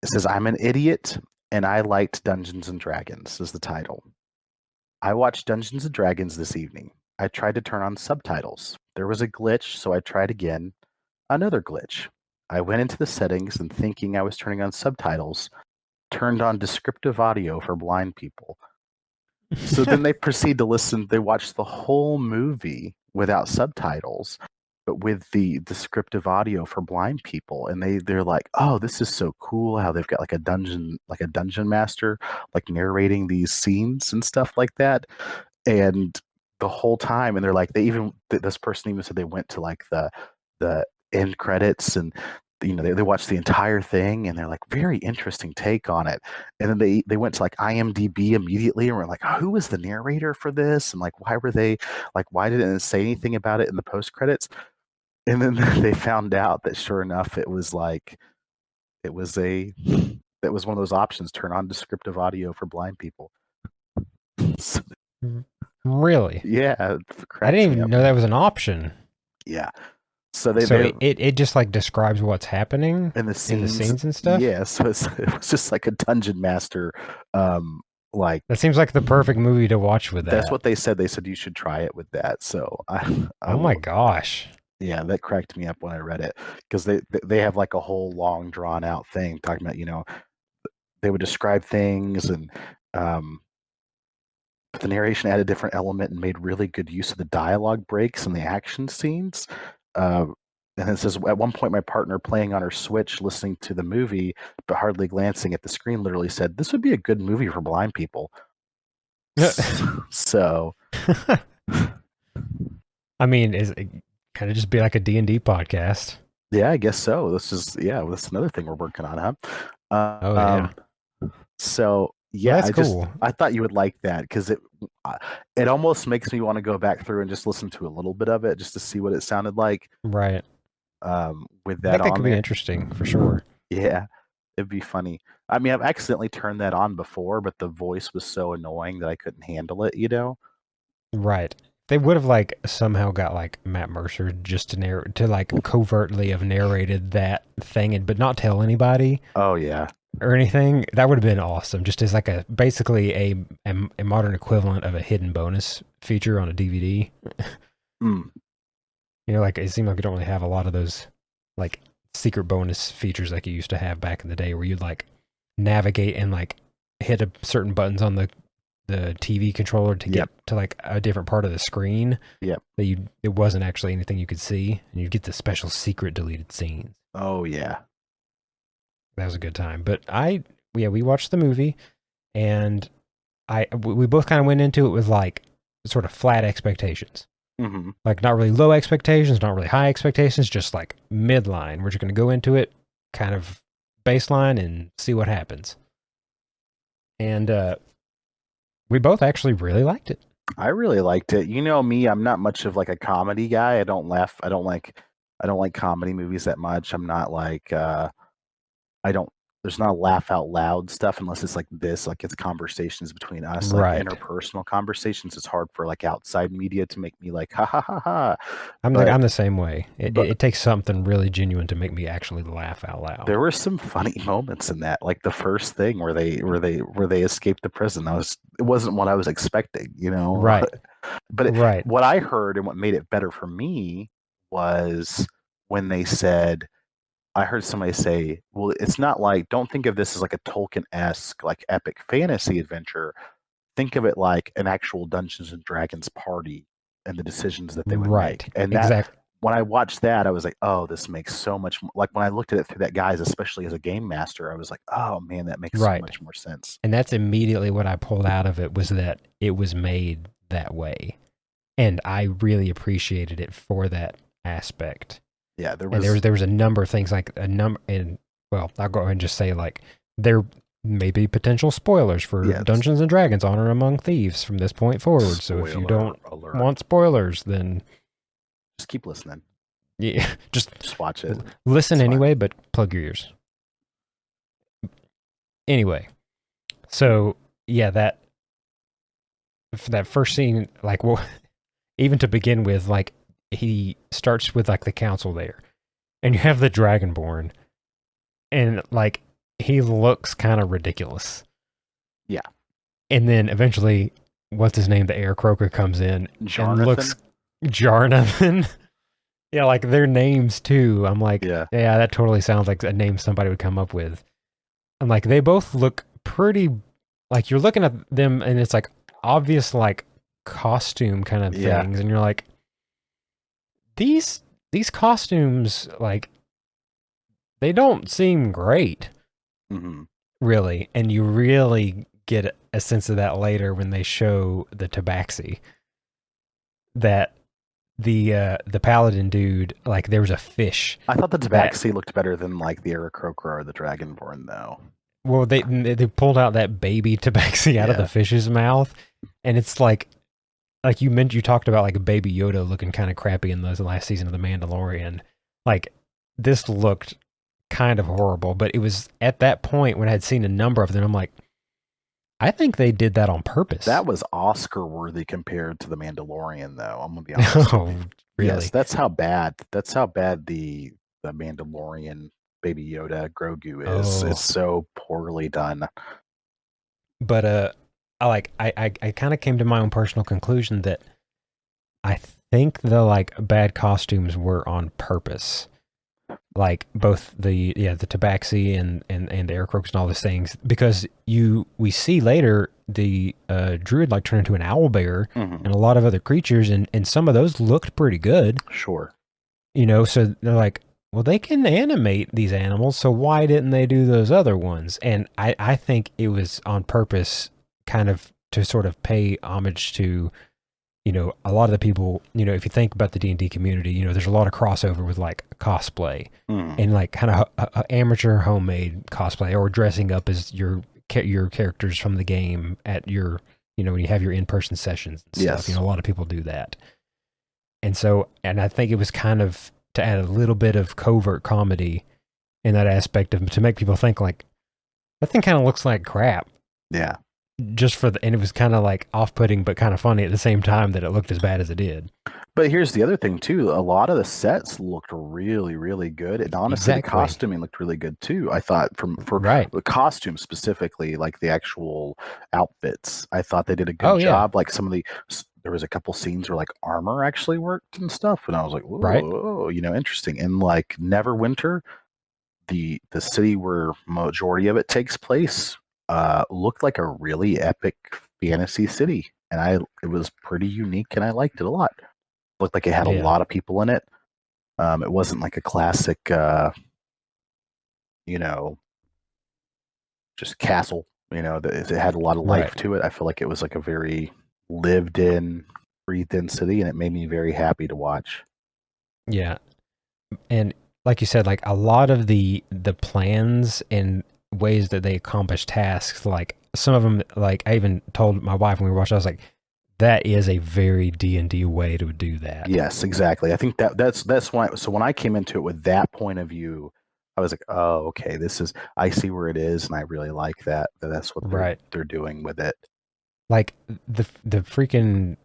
Speaker 2: It says, "I'm an idiot, and I liked Dungeons and Dragons," is the title. "I watched Dungeons and Dragons this evening. I tried to turn on subtitles. There was a glitch, so I tried again. Another glitch. I went into the settings and, thinking I was turning on subtitles, turned on descriptive audio for blind people. So then they proceed to listen. They watch the whole movie without subtitles, but with the descriptive audio for blind people. And they're like, oh, this is so cool how they've got like a dungeon master, like narrating these scenes and stuff like that. And the whole time, and they're like, this person even said they went to like the end credits, and they watched the entire thing, and they're like, very interesting take on it. And then they went to like IMDb immediately, and were like, oh, who was the narrator for this? And like, why didn't it say anything about it in the post credits? And then they found out that sure enough, it was one of those options: turn on descriptive audio for blind people.
Speaker 1: Really?
Speaker 2: Yeah.
Speaker 1: I didn't even know that was an option.
Speaker 2: Yeah. So
Speaker 1: So it just like describes what's happening
Speaker 2: in
Speaker 1: in the
Speaker 2: scenes.
Speaker 1: scenes and stuff.
Speaker 2: Yeah, so it was just like a dungeon master. Like
Speaker 1: That seems like the perfect movie to watch with
Speaker 2: that's
Speaker 1: that.
Speaker 2: what they said. They said you should try it with that. So I
Speaker 1: Oh my
Speaker 2: will.
Speaker 1: gosh.
Speaker 2: Yeah, that cracked me up when I read it because they have like a whole long drawn out thing talking about they would describe things and um, but the narration added a different element and made really good use of the dialogue breaks and the action scenes. Uh, and it says at one point, my partner playing on her Switch, listening to the movie, but hardly glancing at the screen, literally said, "This would be a good movie for blind people." So,
Speaker 1: I mean, is it kind of just be like a D&D podcast?
Speaker 2: yeah, I guess so. That's another thing we're working on, huh?
Speaker 1: Oh yeah.
Speaker 2: So
Speaker 1: Well,
Speaker 2: yeah,
Speaker 1: that's cool.
Speaker 2: I thought you would like that because it almost makes me want to go back through and just listen to a little bit of it just to see what it sounded like.
Speaker 1: Right.
Speaker 2: With
Speaker 1: I
Speaker 2: that
Speaker 1: think that
Speaker 2: on
Speaker 1: could be
Speaker 2: there.
Speaker 1: interesting for sure.
Speaker 2: Yeah, it'd be funny. I mean, I've accidentally turned that on before, but the voice was so annoying that I couldn't handle it, you know?
Speaker 1: Right. They would have like somehow got like Matt Mercer just to like covertly have narrated that thing and but not tell anybody
Speaker 2: Oh yeah.
Speaker 1: or anything. That would have been awesome. Just as like a basically a modern equivalent of a hidden bonus feature on a DVD.
Speaker 2: Mm.
Speaker 1: You know, like it seemed like we don't really have a lot of those like secret bonus features like you used to have back in the day where you'd like navigate and like hit certain buttons on the TV controller to get to like a different part of the screen.
Speaker 2: Yep.
Speaker 1: That it wasn't actually anything you could see, and you get the special secret deleted scenes.
Speaker 2: Oh yeah.
Speaker 1: That was a good time. But we watched the movie, and we both kind of went into it with like sort of flat expectations.
Speaker 2: Mm-hmm.
Speaker 1: Like not really low expectations, not really high expectations, just like midline. We're just going to go into it kind of baseline and see what happens. And we both actually really liked it.
Speaker 2: I really liked it. You know me, I'm not much of like a comedy guy. I don't laugh. I don't like comedy movies that much. I'm not like I don't there's not a laugh out loud stuff unless it's like this, like it's conversations between us, like
Speaker 1: Right.
Speaker 2: interpersonal conversations. It's hard for like outside media to make me like ha ha ha ha.
Speaker 1: I'm the same way. It takes something really genuine to make me actually laugh out loud.
Speaker 2: There were some funny moments in that, like the first thing where they escaped the prison. It wasn't what I was expecting, you know.
Speaker 1: Right.
Speaker 2: But
Speaker 1: right.
Speaker 2: What I heard and what made it better for me was when they said, I heard somebody say, well, it's not like, don't think of this as like a Tolkien-esque, like epic fantasy adventure. Think of it like an actual Dungeons and Dragons party and the decisions that they would make. And
Speaker 1: exactly.
Speaker 2: When I watched that, I was like, oh, this makes so much more, like when I looked at it through that guise, especially as a game master, I was like, oh man, that makes so much more sense.
Speaker 1: And that's immediately what I pulled out of it was that it was made that way. And I really appreciated it for that aspect.
Speaker 2: Yeah, there
Speaker 1: was a number of things like and well, I'll go ahead and just say like there may be potential spoilers for Dungeons and Dragons Honor Among Thieves from this point forward. So if you don't want spoilers, then
Speaker 2: just keep listening.
Speaker 1: Yeah, just
Speaker 2: watch it.
Speaker 1: Listen anyway, but plug your ears. Anyway, so yeah, that first scene, like, well, even to begin with, like he starts with like the council there, and you have the Dragonborn, and like he looks kind of ridiculous.
Speaker 2: Yeah,
Speaker 1: and then eventually, what's his name? The Air Croaker comes in and looks Jarnathan. Yeah, like their names too. I'm like, yeah, that totally sounds like a name somebody would come up with. I'm like, they both look pretty. Like you're looking at them, and it's like obvious, like costume kind of things, and you're like, these costumes, like, they don't seem great, really. And you really get a sense of that later when they show the Tabaxi. That the paladin dude, like there was a fish.
Speaker 2: I thought the Tabaxi looked better than like the Aarakocra or the Dragonborn, though.
Speaker 1: Well, they pulled out that baby Tabaxi out of the fish's mouth, and it's like you talked about like a baby Yoda looking kind of crappy in the last season of The Mandalorian. Like this looked kind of horrible, but it was at that point when I had seen a number of them, I'm like, I think they did that on purpose.
Speaker 2: That was Oscar worthy compared to the Mandalorian, though. I'm gonna be honest with you.
Speaker 1: Oh, really?
Speaker 2: Yes, that's how bad. That's how bad the Mandalorian Baby Yoda Grogu is. It's
Speaker 1: Oh,
Speaker 2: so poorly done.
Speaker 1: but I kind of came to my own personal conclusion that I think the like bad costumes were on purpose. Like both the tabaxi and the air croaks and all those things, because we see later the druid like turn into an owl bear
Speaker 2: Mm-hmm.
Speaker 1: and a lot of other creatures, and some of those looked pretty good.
Speaker 2: Sure.
Speaker 1: So they're like, well, they can animate these animals, so why didn't they do those other ones? And I think it was on purpose, kind of to sort of pay homage to, a lot of the people, if you think about the D&D community, there's a lot of crossover with like cosplay and like kind of amateur homemade cosplay, or dressing up as your characters from the game at your, when you have your in-person sessions and stuff.
Speaker 2: Yes.
Speaker 1: A lot of people do that. And I think it was kind of to add a little bit of covert comedy in that aspect of, to make people think like, that thing kind of looks like crap.
Speaker 2: Yeah.
Speaker 1: And it was kind of like off-putting, but kind of funny at the same time that it looked as bad as it did.
Speaker 2: But here's the other thing too. A lot of the sets looked really, really good, and honestly, the costuming looked really good too. I thought for the costumes specifically, like the actual outfits, I thought they did a good job. Yeah. Like there was a couple scenes where like armor actually worked and stuff, and I was like, whoa, interesting. And like Neverwinter, the city where majority of it takes place, looked like a really epic fantasy city, and it was pretty unique, and I liked it a lot. Looked like it had a lot of people in it. It wasn't like a classic, just castle. It had a lot of life to it. I feel like it was like a very lived in, breathed in city, and it made me very happy to watch.
Speaker 1: Yeah, and like you said, like a lot of the plans and ways that they accomplish tasks, like some of them, like I even told my wife when we were watching, I was like, that is a very D&D way to do that.
Speaker 2: Yes, exactly. I think that's why. So when I came into it with that point of view, I was like, oh, okay, I see where it is, and I really like that. That's what they're doing with it.
Speaker 1: Like the freaking,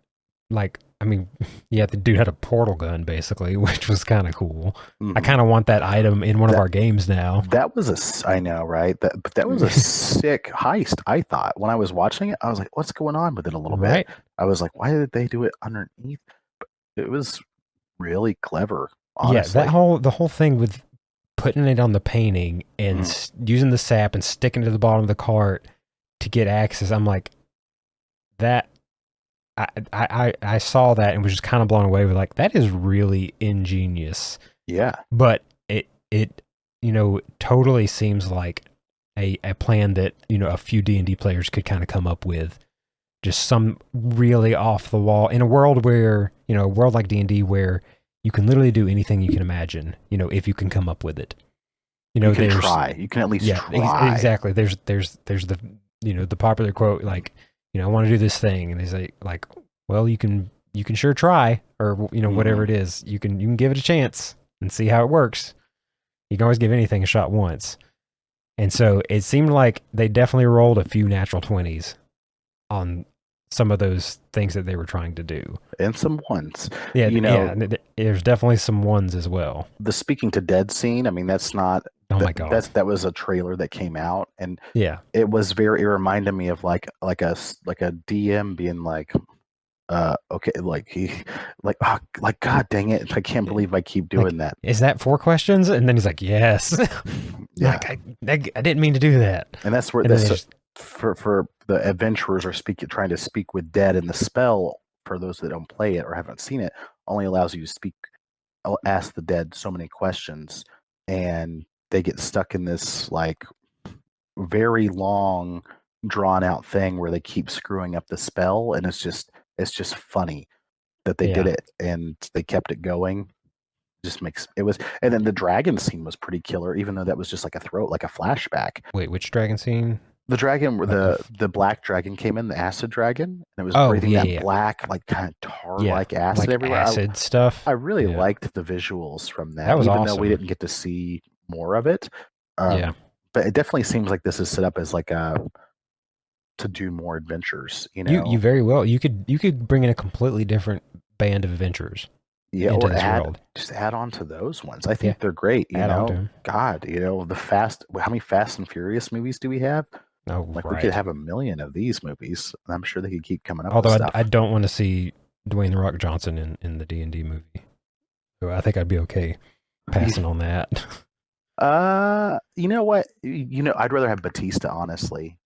Speaker 1: like, I mean, yeah, the dude had a portal gun basically, which was kind of cool. Mm-hmm. I kind of want that item in one of our games now.
Speaker 2: That was I know, right? But that was a sick heist. I thought when I was watching it, I was like, what's going on with it a little bit? I was like, why did they do it underneath? But it was really clever. Honestly.
Speaker 1: Yeah, the whole thing with putting it on the painting and using the sap and sticking it to the bottom of the cart to get access. I'm like, that. I saw that and was just kind of blown away with like, that is really ingenious.
Speaker 2: Yeah.
Speaker 1: But it totally seems like a plan that, a few D&D players could kind of come up with. Just some really off the wall in a world where, a world like D&D where you can literally do anything you can imagine, if you can come up with it.
Speaker 2: You can try. You can at least try.
Speaker 1: Exactly. There's the, the popular quote, like, I want to do this thing. And they say like, well, you can sure try, or, whatever it is, you can give it a chance and see how it works. You can always give anything a shot once. And so it seemed like they definitely rolled a few natural 20s on some of those things that they were trying to do.
Speaker 2: And some ones.
Speaker 1: Yeah, there's definitely some ones as well.
Speaker 2: The speaking to dead scene, I mean, that's not...
Speaker 1: Oh my God.
Speaker 2: That was a trailer that came out, and
Speaker 1: it
Speaker 2: reminded me of like a DM being like, okay, like God dang it, I can't believe I keep doing that.
Speaker 1: Is that 4 questions? And then he's like, yes.
Speaker 2: Yeah.
Speaker 1: Like, I didn't mean to do that.
Speaker 2: And that's where for the adventurers are trying to speak with dead, and the spell, for those that don't play it or haven't seen it, only allows you to ask the dead so many questions, and they get stuck in this like very long, drawn out thing where they keep screwing up the spell, and it's just funny that they did it and they kept it going. And then the dragon scene was pretty killer, even though that was just like a flashback.
Speaker 1: Wait, which dragon scene?
Speaker 2: The dragon, the black dragon came in, the acid dragon, and it was breathing that black, like kind of tar-like acid everywhere.
Speaker 1: Acid stuff.
Speaker 2: I really liked the visuals from that,
Speaker 1: was
Speaker 2: even
Speaker 1: awesome.
Speaker 2: though we didn't get to see more of it. But it definitely seems like this is set up as like a to do more adventures.
Speaker 1: You very well. You could bring in a completely different band of adventurers into
Speaker 2: or
Speaker 1: this world.
Speaker 2: just add on to those ones. I think they're great.
Speaker 1: Add on to them.
Speaker 2: God, how many Fast and Furious movies do we have?
Speaker 1: Oh,
Speaker 2: we could have 1 million of these movies, and I'm sure they could keep coming up.
Speaker 1: Although
Speaker 2: with stuff.
Speaker 1: I don't want to see Dwayne the Rock Johnson in the D&D movie, so I think I'd be okay passing on that.
Speaker 2: You know what? I'd rather have Batista, honestly.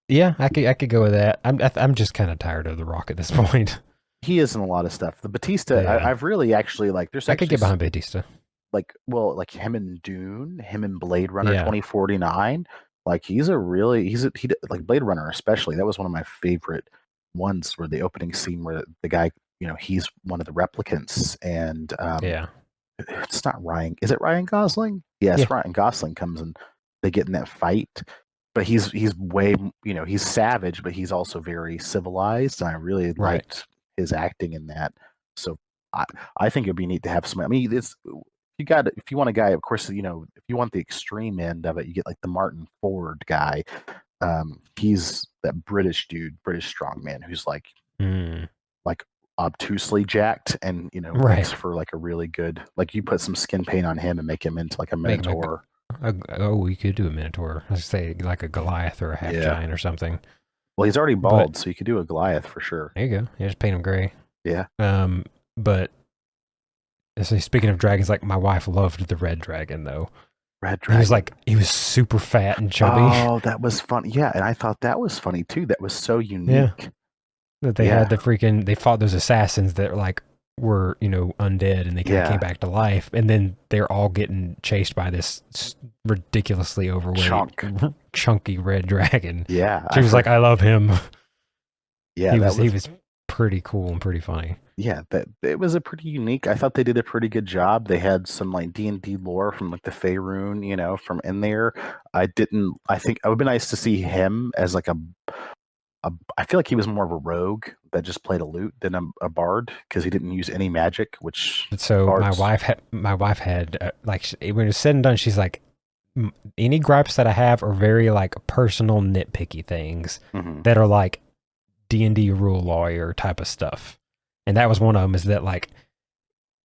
Speaker 1: Yeah, I could go with that. I'm just kind of tired of the Rock at this point.
Speaker 2: He is in a lot of stuff. The Batista, I've really actually there's.
Speaker 1: I could get behind Batista.
Speaker 2: Like him in Dune, him in Blade Runner 2049. Like he's like Blade Runner especially. That was one of my favorite ones, where the opening scene where the guy, he's one of the replicants, and it's not Ryan. Is it Ryan Gosling? Yes, Ryan Gosling comes and they get in that fight. But he's way, he's savage, but he's also very civilized, and I really liked his acting in that. So I think it'd be neat to have somebody. I mean, if you want a guy, of course, if you want the extreme end of it, you get like the Martin Ford guy. He's that British dude, British strongman, who's like obtusely jacked, and makes for like a really good, like you put some skin paint on him and make him into like a Minotaur.
Speaker 1: We could do a Minotaur. Let's say like a Goliath or a half giant or something.
Speaker 2: Well, he's already bald, so you could do a Goliath for sure.
Speaker 1: There you go. Yeah, just paint him gray.
Speaker 2: Yeah.
Speaker 1: But so speaking of dragons, like my wife loved the red dragon though.
Speaker 2: Red dragon.
Speaker 1: He was super fat and chubby.
Speaker 2: Oh, that was funny. Yeah, and I thought that was funny too. That was so unique.
Speaker 1: Yeah. That they had they fought those assassins that were undead, and they kind of came back to life, and then they're all getting chased by this ridiculously overweight chunky red dragon.
Speaker 2: Yeah,
Speaker 1: she was like, I love him.
Speaker 2: Yeah,
Speaker 1: he was pretty cool and pretty funny.
Speaker 2: Yeah, it was a pretty unique. I thought they did a pretty good job. They had some like D&D lore from like the Faerun, from in there. I think it would be nice to see him as like I feel like he was more of a rogue that just played a lute than a bard, because he didn't use any magic.
Speaker 1: So bards... my wife had when it's said and done, she's like, any gripes that I have are very like personal nitpicky things that are like D&D rule lawyer type of stuff, and that was one of them. Is that like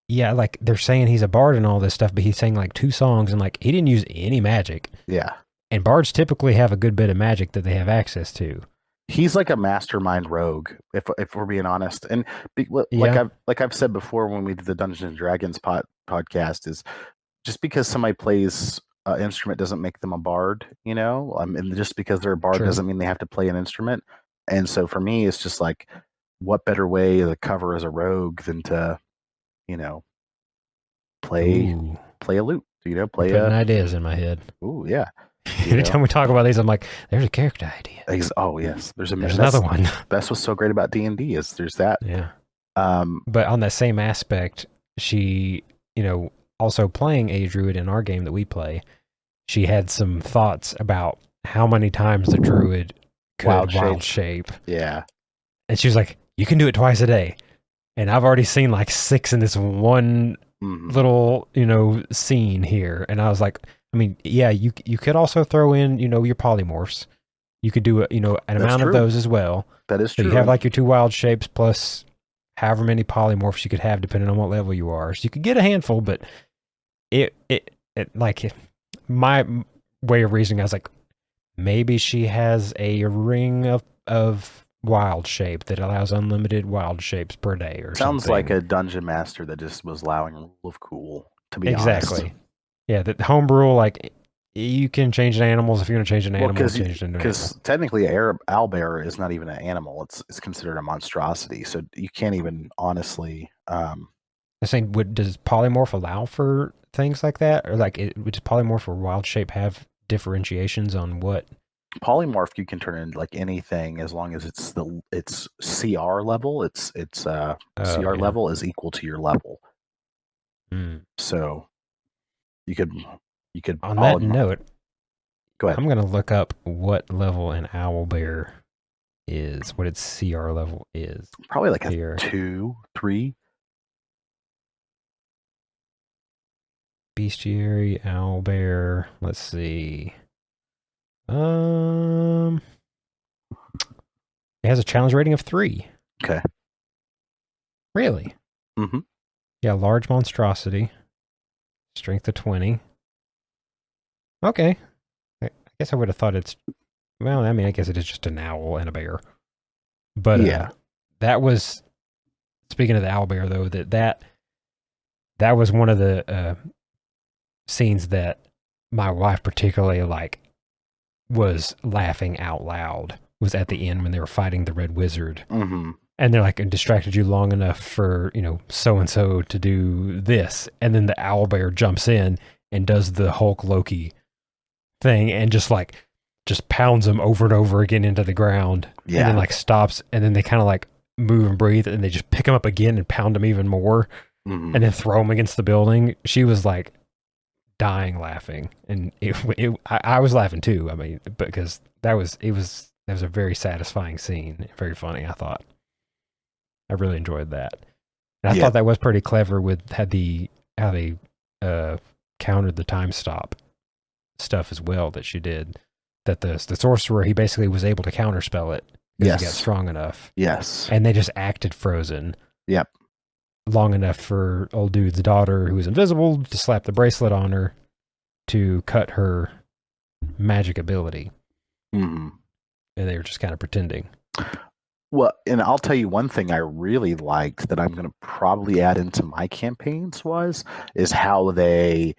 Speaker 1: they're saying he's a bard and all this stuff, but he's sang like 2 songs and like he didn't use any magic.
Speaker 2: Yeah, and
Speaker 1: bards typically have a good bit of magic that they have access to.
Speaker 2: He's like a mastermind rogue, if we're being honest. And like I've said before when we did the Dungeons and Dragons podcast, is just because somebody plays an instrument doesn't make them a bard, and just because they're a bard doesn't mean they have to play an instrument. And so for me, it's just like, what better way to cover as a rogue than to, play a lute, putting
Speaker 1: ideas in my head.
Speaker 2: Ooh, yeah.
Speaker 1: Anytime we talk about these, I'm like, there's a character idea.
Speaker 2: Oh yes, there's
Speaker 1: another one.
Speaker 2: That's what's so great about D&D is there's that.
Speaker 1: Yeah. But on that same aspect, she, also playing a druid in our game that we play, she had some thoughts about how many times the druid could wild shape.
Speaker 2: Yeah.
Speaker 1: And she was like, you can do it twice a day. And I've already seen like 6 in this one little, scene here. And I was like, I mean, yeah, you could also throw in, your polymorphs. You could do an amount of those as well.
Speaker 2: That is true.
Speaker 1: So you have like your 2 wild shapes plus however many polymorphs you could have depending on what level you are. So you could get a handful, but it like my way of reasoning, I was like, maybe she has a ring of wild shape that allows unlimited wild shapes per day or
Speaker 2: something.
Speaker 1: Sounds
Speaker 2: like a dungeon master that just was allowing rule of cool, to be honest.
Speaker 1: Exactly. Yeah, the homebrew, like, you can change the animals if you're going to change an animal.
Speaker 2: Because technically, owlbear is not even an animal; it's considered a monstrosity. So you can't even honestly.
Speaker 1: I'm saying, does polymorph allow for things like that, or like, does polymorph or wild shape have differentiations on what?
Speaker 2: Polymorph you can turn into like anything as long as it's CR level. Its CR level is equal to your level. So. You could.
Speaker 1: On that note,
Speaker 2: go ahead.
Speaker 1: I'm going to look up what level an owlbear is, what its CR level is.
Speaker 2: Probably like a 2, 3.
Speaker 1: Bestiary, owlbear. Let's see. It has a challenge rating of 3.
Speaker 2: Okay.
Speaker 1: Really?
Speaker 2: Mm-hmm.
Speaker 1: Yeah, large monstrosity. Strength of 20. Okay. I guess I would have thought it's. Well, I mean, I guess it is just an owl and a bear. But
Speaker 2: yeah.
Speaker 1: That was. Speaking of the owl bear, though, that was one of the scenes that my wife particularly was laughing out loud. Was at the end when they were fighting the Red Wizard.
Speaker 2: Mm-hmm.
Speaker 1: And they're like, distracted you long enough for, so and so to do this. And then the owlbear jumps in and does the Hulk Loki thing and just pounds him over and over again into the ground.
Speaker 2: Yeah.
Speaker 1: And then stops. And then they kind of move and breathe. And they just pick him up again and pound him even more.
Speaker 2: Mm-hmm.
Speaker 1: And then throw him against the building. She was dying laughing. And I was laughing too. I mean, because that was a very satisfying scene. Very funny, I thought. I really enjoyed that. And I thought that was pretty clever with how they countered the time stop stuff as well that she did. That the sorcerer, he basically was able to counterspell it because he got strong enough.
Speaker 2: Yes.
Speaker 1: And they just acted frozen.
Speaker 2: Yep.
Speaker 1: Long enough for old dude's daughter, who was invisible, to slap the bracelet on her to cut her magic ability.
Speaker 2: Mm-hmm.
Speaker 1: And they were just kind of pretending.
Speaker 2: Well, and I'll tell you one thing I really liked that I'm going to probably add into my campaigns is how they,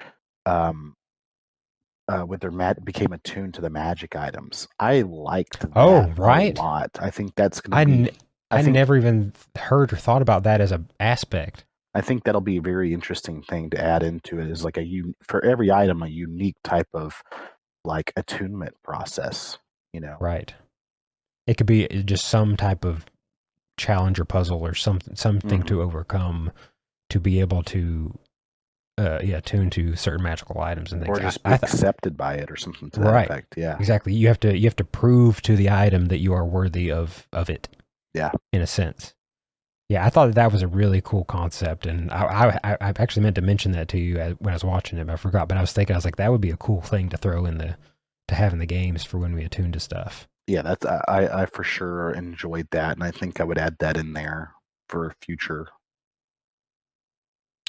Speaker 2: with their became attuned to the magic items. I liked that a lot. I think that's going to be.
Speaker 1: I never even heard or thought about that as an aspect.
Speaker 2: I think that'll be a very interesting thing to add into it. Is for every item a unique type of attunement process.
Speaker 1: Right. It could be just some type of challenge or puzzle or something mm-hmm. to overcome to be able to tune to certain magical items and things.
Speaker 2: Or just be accepted by it or something to that effect. Yeah.
Speaker 1: Exactly. You have to prove to the item that you are worthy of it.
Speaker 2: Yeah.
Speaker 1: In a sense. Yeah, I thought that was a really cool concept, and I actually meant to mention that to you when I was watching it. I forgot, but I was thinking, I was like, that would be a cool thing to throw to have in the games for when we attune to stuff.
Speaker 2: Yeah, that's I for sure enjoyed that, and I think I would add that in there for future.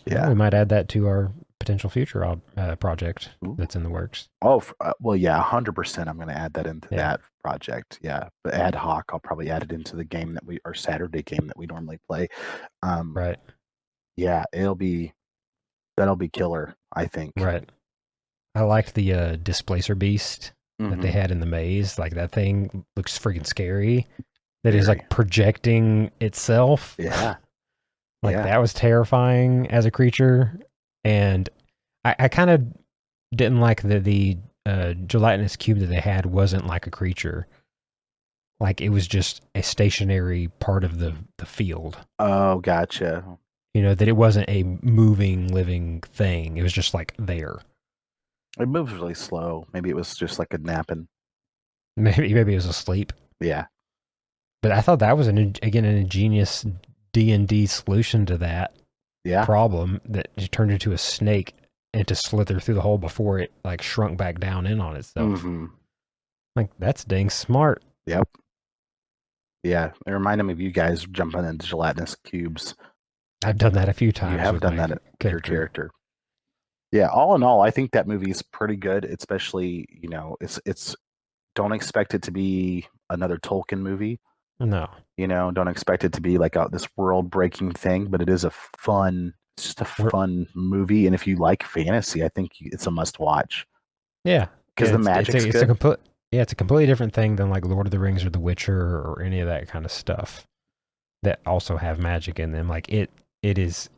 Speaker 1: Yeah, we might add that to our potential future project that's in the works.
Speaker 2: Oh, well, yeah, 100%. I'm going to add that into that project. Yeah, but ad hoc, I'll probably add it into the game our Saturday game that we normally play.
Speaker 1: Right.
Speaker 2: Yeah, that'll be killer, I think.
Speaker 1: Right. I liked the displacer beast that they had in the maze. That thing looks freaking scary. That is projecting itself.
Speaker 2: Yeah.
Speaker 1: That was terrifying as a creature. And I kind of didn't like the gelatinous cube that they had wasn't like a creature. It was just a stationary part of the field.
Speaker 2: Oh, gotcha.
Speaker 1: That it wasn't a moving, living thing. It was just there.
Speaker 2: It moves really slow. Maybe it was just a napping.
Speaker 1: Maybe it was asleep.
Speaker 2: Yeah.
Speaker 1: But I thought that was an ingenious D&D solution to that problem, that it turned into a snake and to slither through the hole before it shrunk back down in on itself.
Speaker 2: Mm-hmm.
Speaker 1: That's dang smart.
Speaker 2: Yep. Yeah, it reminded me of you guys jumping into gelatinous cubes.
Speaker 1: I've done that a few times.
Speaker 2: You have done that with your character. Yeah, all in all, I think that movie is pretty good. Especially, it's don't expect it to be another Tolkien movie.
Speaker 1: No.
Speaker 2: Don't expect it to be this world-breaking thing, but it is it's just a fun movie. And if you like fantasy, I think it's a must-watch.
Speaker 1: Yeah,
Speaker 2: because the magic's good.
Speaker 1: It's a completely different thing than Lord of the Rings or The Witcher or any of that kind of stuff that also have magic in them. It is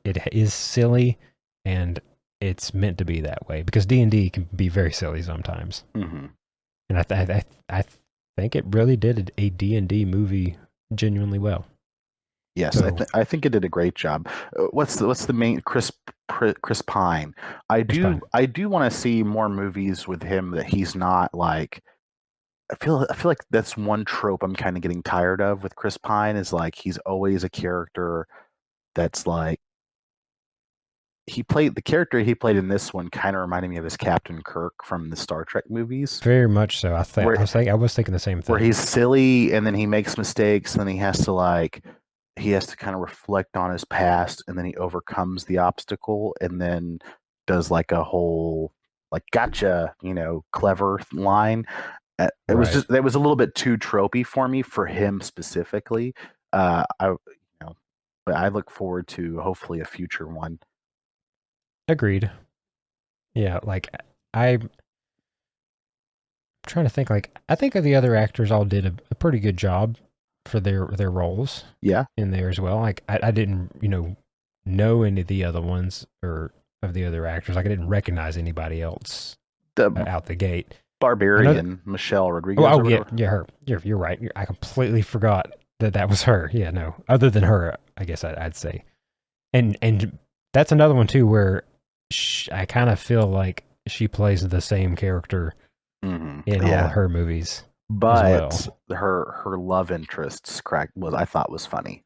Speaker 1: silly, and it's meant to be that way because D&D can be very silly sometimes.
Speaker 2: Mm-hmm.
Speaker 1: And I think it really did a D&D movie genuinely well.
Speaker 2: Yes, so, I think it did a great job. What's the main Chris Pine? I do want to see more movies with him that he's not I feel like that's one trope I'm kind of getting tired of with Chris Pine is he's always a character that's he played the character he played in this one kind of reminded me of his Captain Kirk from the Star Trek movies,
Speaker 1: Very much so.
Speaker 2: where
Speaker 1: I was thinking the same
Speaker 2: where
Speaker 1: thing.
Speaker 2: he's silly and then he makes mistakes and then he has to kind of reflect on his past and then he overcomes the obstacle and then does like a whole like gotcha, clever line. It was
Speaker 1: Right.
Speaker 2: just that was a little bit too tropey for me for him specifically. But I look forward to hopefully a future one.
Speaker 1: Agreed. Yeah, like I'm trying to think. Like I think the other actors all did a pretty good job for their roles.
Speaker 2: Yeah,
Speaker 1: in there as well. Like I didn't know any of the other ones or of the other actors. Like I didn't recognize anybody else
Speaker 2: the
Speaker 1: out the gate. I know.
Speaker 2: Barbarian Michelle
Speaker 1: Oh,
Speaker 2: Rodriguez or
Speaker 1: yeah,
Speaker 2: whatever.
Speaker 1: yeah, her. You're right. I completely forgot that was her. Yeah, no. Other than her, I guess I'd say. And that's another one too where I kind of feel like she plays the same character in all
Speaker 2: Yeah,
Speaker 1: her movies as
Speaker 2: but
Speaker 1: well.
Speaker 2: her love interests crack was I thought was funny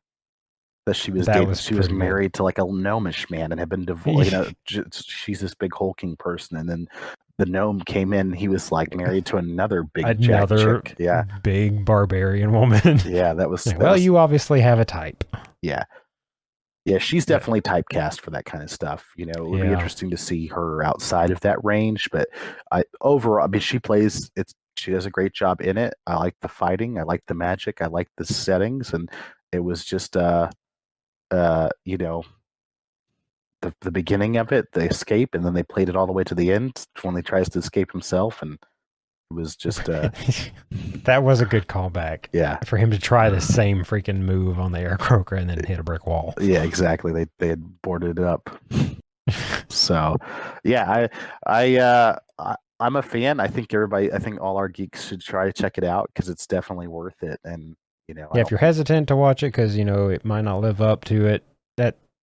Speaker 2: that
Speaker 1: That was
Speaker 2: she was
Speaker 1: pretty good.
Speaker 2: married to like a gnomish man and had been divorced. She's this big hulking person, and then the gnome came in. He was like married to another big jack
Speaker 1: Another
Speaker 2: chick. Yeah,
Speaker 1: big barbarian woman.
Speaker 2: yeah,
Speaker 1: Well, you obviously have a type.
Speaker 2: yeah. Yeah, she's
Speaker 1: But
Speaker 2: definitely typecast for that kind of stuff. It would be
Speaker 1: yeah,
Speaker 2: interesting to see her outside of that range, but overall, I mean, she does a great job in it. I like the fighting, I like the magic, I like the settings, and it was just uh, you know, the beginning of it, the escape, and then they played it all the way to the end when he tries to escape himself, and it was just
Speaker 1: that was a good callback
Speaker 2: yeah.
Speaker 1: for him to try the same freaking move on the air croaker and then hit a brick wall.
Speaker 2: Yeah, exactly. They had boarded it up. So, yeah, I'm a fan. I think all our geeks should try to check it out because it's definitely worth it. And I
Speaker 1: Yeah, if
Speaker 2: don't
Speaker 1: you're
Speaker 2: think
Speaker 1: hesitant to watch it because it might not live up to it,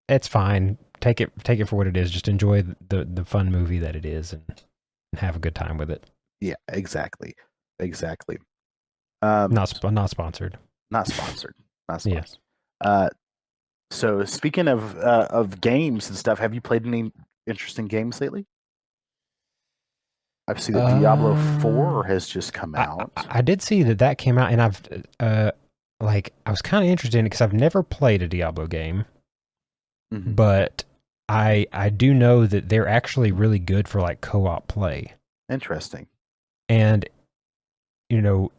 Speaker 1: that's fine. Take it for what it is. Just enjoy the fun movie that it is and have a good time with it.
Speaker 2: yeah, exactly, exactly.
Speaker 1: Not sponsored.
Speaker 2: Not sponsored, not
Speaker 1: Yeah.
Speaker 2: sponsored. So speaking of games and stuff, have you played any interesting games lately? I've seen that Diablo 4
Speaker 1: Uh,
Speaker 2: has just come out.
Speaker 1: I did see that came out, and I was kind of interested in it because I've never played a Diablo game,
Speaker 2: Mm-hmm.
Speaker 1: but I do know that they're actually really good for like co-op play,
Speaker 2: Interesting.
Speaker 1: and you know,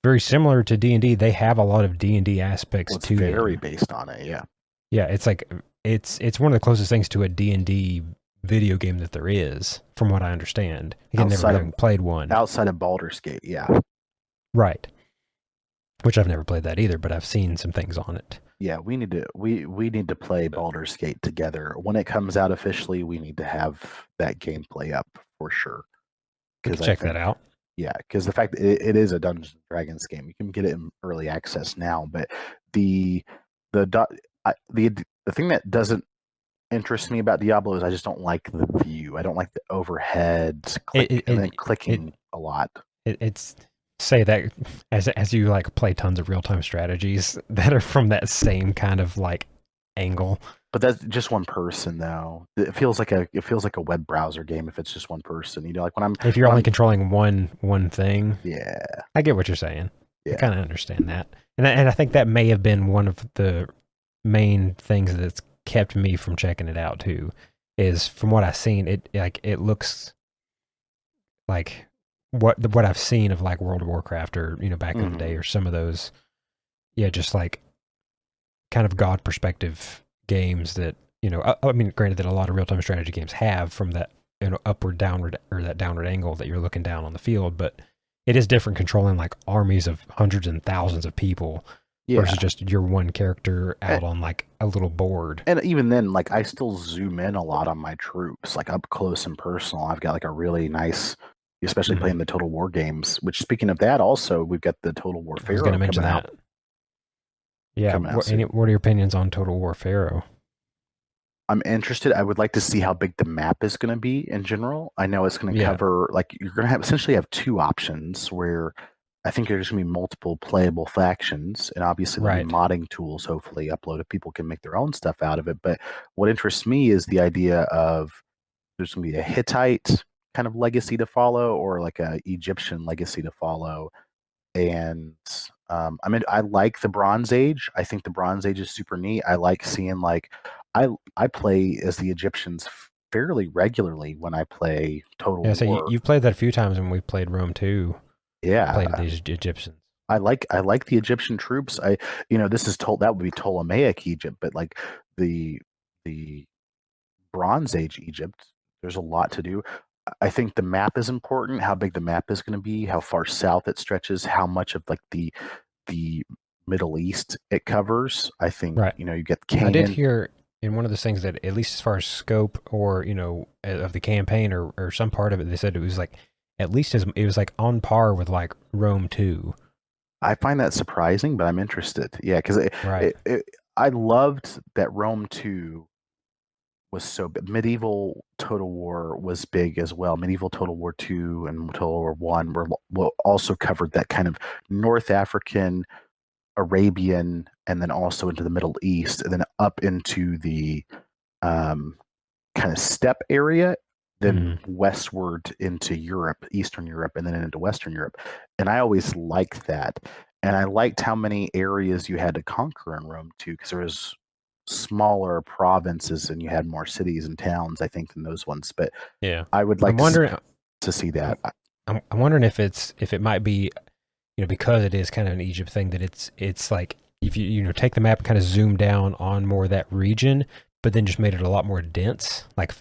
Speaker 1: very similar to D&D, they have a lot of D&D aspects
Speaker 2: Well, it's
Speaker 1: to
Speaker 2: very
Speaker 1: them.
Speaker 2: based on it. Yeah.
Speaker 1: Yeah, it's like it's one of the closest things to a D&D video game that there is, from what I understand. Again, never
Speaker 2: Outside of
Speaker 1: having played one.
Speaker 2: outside of Baldur's Gate, yeah.
Speaker 1: Right. Which I've never played that either, but I've seen some things on it.
Speaker 2: Yeah, we need to play Baldur's Gate together. When it comes out officially, we need to have that gameplay up for sure.
Speaker 1: We
Speaker 2: Because
Speaker 1: can
Speaker 2: I
Speaker 1: check that
Speaker 2: think,
Speaker 1: out.
Speaker 2: yeah, because the fact that it is a Dungeons and Dragons game, you can get it in early access now. But the the do- the thing that doesn't interest me about Diablo is I just don't like the view. I don't like the overhead
Speaker 1: It
Speaker 2: click
Speaker 1: it
Speaker 2: and then
Speaker 1: it,
Speaker 2: clicking a lot.
Speaker 1: it's say that as you like play tons of real time strategies that are from that same kind of like angle.
Speaker 2: But that's just one person though. It feels like a web browser game if it's just one person. Like
Speaker 1: If you're
Speaker 2: when
Speaker 1: only
Speaker 2: I'm
Speaker 1: controlling one thing,
Speaker 2: yeah,
Speaker 1: I get what you're saying. I
Speaker 2: yeah.
Speaker 1: kind of understand that, and I think that may have been one of the main things that's kept me from checking it out too. Is from what I've seen, it looks like what I've seen of like World of Warcraft or back in the day
Speaker 2: Mhm.
Speaker 1: or some of those, yeah, just like kind of God perspective games that I mean, granted that a lot of real time strategy games have from that upward downward or that downward angle that you're looking down on the field, but it is different controlling like armies of hundreds and thousands of people
Speaker 2: Yeah.
Speaker 1: versus just your one character out on like a little board.
Speaker 2: And even then, like I still zoom in a lot on my troops, like up close and personal. I've got like a really nice, especially
Speaker 1: Mm-hmm.
Speaker 2: playing the Total War games. Which, speaking of that, also we've got the Total War
Speaker 1: I was going to
Speaker 2: Pharaoh
Speaker 1: mention that. Yeah.
Speaker 2: coming out soon.
Speaker 1: What are your opinions on Total War Pharaoh?
Speaker 2: I'm interested. I would like to see how big the map is going to be in general. I know it's going to
Speaker 1: Yeah.
Speaker 2: cover like you're going to have essentially have two options where I think there's going to be multiple playable factions, and obviously there'll be
Speaker 1: Right.
Speaker 2: modding tools hopefully uploaded. People can make their own stuff out of it. But what interests me is the idea of there's going to be a Hittite kind of legacy to follow, or like a Egyptian legacy to follow. And I mean, I like the Bronze Age. I think the Bronze Age is super neat. I like seeing like I play as the Egyptians fairly regularly when I play Total
Speaker 1: Yeah, so
Speaker 2: War.
Speaker 1: you've played that a few times when we played Rome 2.
Speaker 2: Yeah,
Speaker 1: Played these Egyptians.
Speaker 2: I like the Egyptian troops. This is told that would be Ptolemaic Egypt, but like the the Bronze Age Egypt, there's a lot to do. I think the map is important, how big the map is going to be, how far south it stretches, how much of like the Middle East it covers. I think,
Speaker 1: Right.
Speaker 2: you get
Speaker 1: I did
Speaker 2: Canaan.
Speaker 1: hear in one of those things that at least as far as scope or, of the campaign or some part of it, they said it was like at least as it was like on par with like Rome 2.
Speaker 2: I find that surprising, but I'm interested. Yeah, because
Speaker 1: Right.
Speaker 2: I loved that Rome 2 was so big. Medieval Total War was big as well. Medieval Total War 2 and Total War 1 were also covered that kind of North African, Arabian, and then also into the Middle East, and then up into the um, kind of steppe area, then westward into Europe, Eastern Europe, and then into Western Europe. And I always liked that. And I liked how many areas you had to conquer in Rome too, because there was smaller provinces and you had more cities and towns, I think, than those ones. But
Speaker 1: Yeah.
Speaker 2: I would
Speaker 1: I'm
Speaker 2: like
Speaker 1: wondering
Speaker 2: to see that.
Speaker 1: I'm wondering if it might be, because it is kind of an Egypt thing, that it's like if you take the map and kind of zoom down on more of that region, but then just made it a lot more dense, like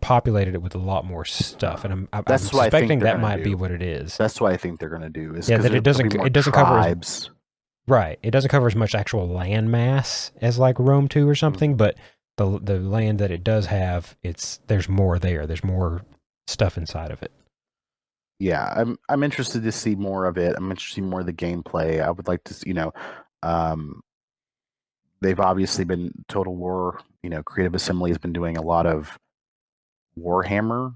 Speaker 1: populated it with a lot more stuff. And I'm
Speaker 2: That's what I think
Speaker 1: suspecting
Speaker 2: they're
Speaker 1: that
Speaker 2: gonna
Speaker 1: might
Speaker 2: do.
Speaker 1: be what it is.
Speaker 2: That's what I think they're going to do. Is
Speaker 1: Yeah,
Speaker 2: because
Speaker 1: that
Speaker 2: there'll be more
Speaker 1: it doesn't
Speaker 2: tribes.
Speaker 1: cover right. It doesn't cover as much actual land mass as like Rome 2 or something, but the land that it does have, there's more there. There's more stuff inside of it.
Speaker 2: Yeah, I'm interested to see more of it. I'm interested to see more of the gameplay. I would like to see, um, they've obviously been Total War, Creative Assembly has been doing a lot of Warhammer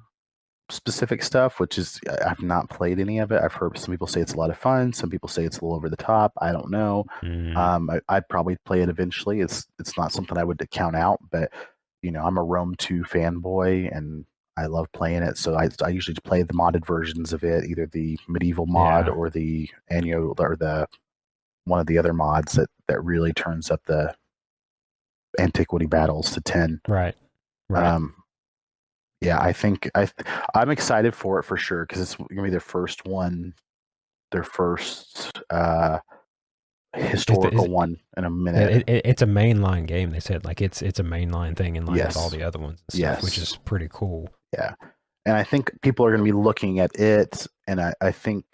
Speaker 2: specific stuff, which is I've not played any of it. I've heard some people say it's a lot of fun. Some people say it's a little over the top. I don't know. I'd probably play it eventually. It's not something I would count out, but I'm a Rome 2 fanboy and I love playing it. So I usually play the modded versions of it, either the medieval mod or the annual or the one of the other mods that really turns up the antiquity battles to 10.
Speaker 1: Right. Right.
Speaker 2: Yeah, I think I'm excited for it for sure because it's gonna be their first one, their first historical one in a minute.
Speaker 1: It's a mainline game. They said like it's a mainline thing in line with all
Speaker 2: Yes.
Speaker 1: the other ones and stuff, which is pretty cool.
Speaker 2: Yeah, and I think people are going to be looking at it, and I think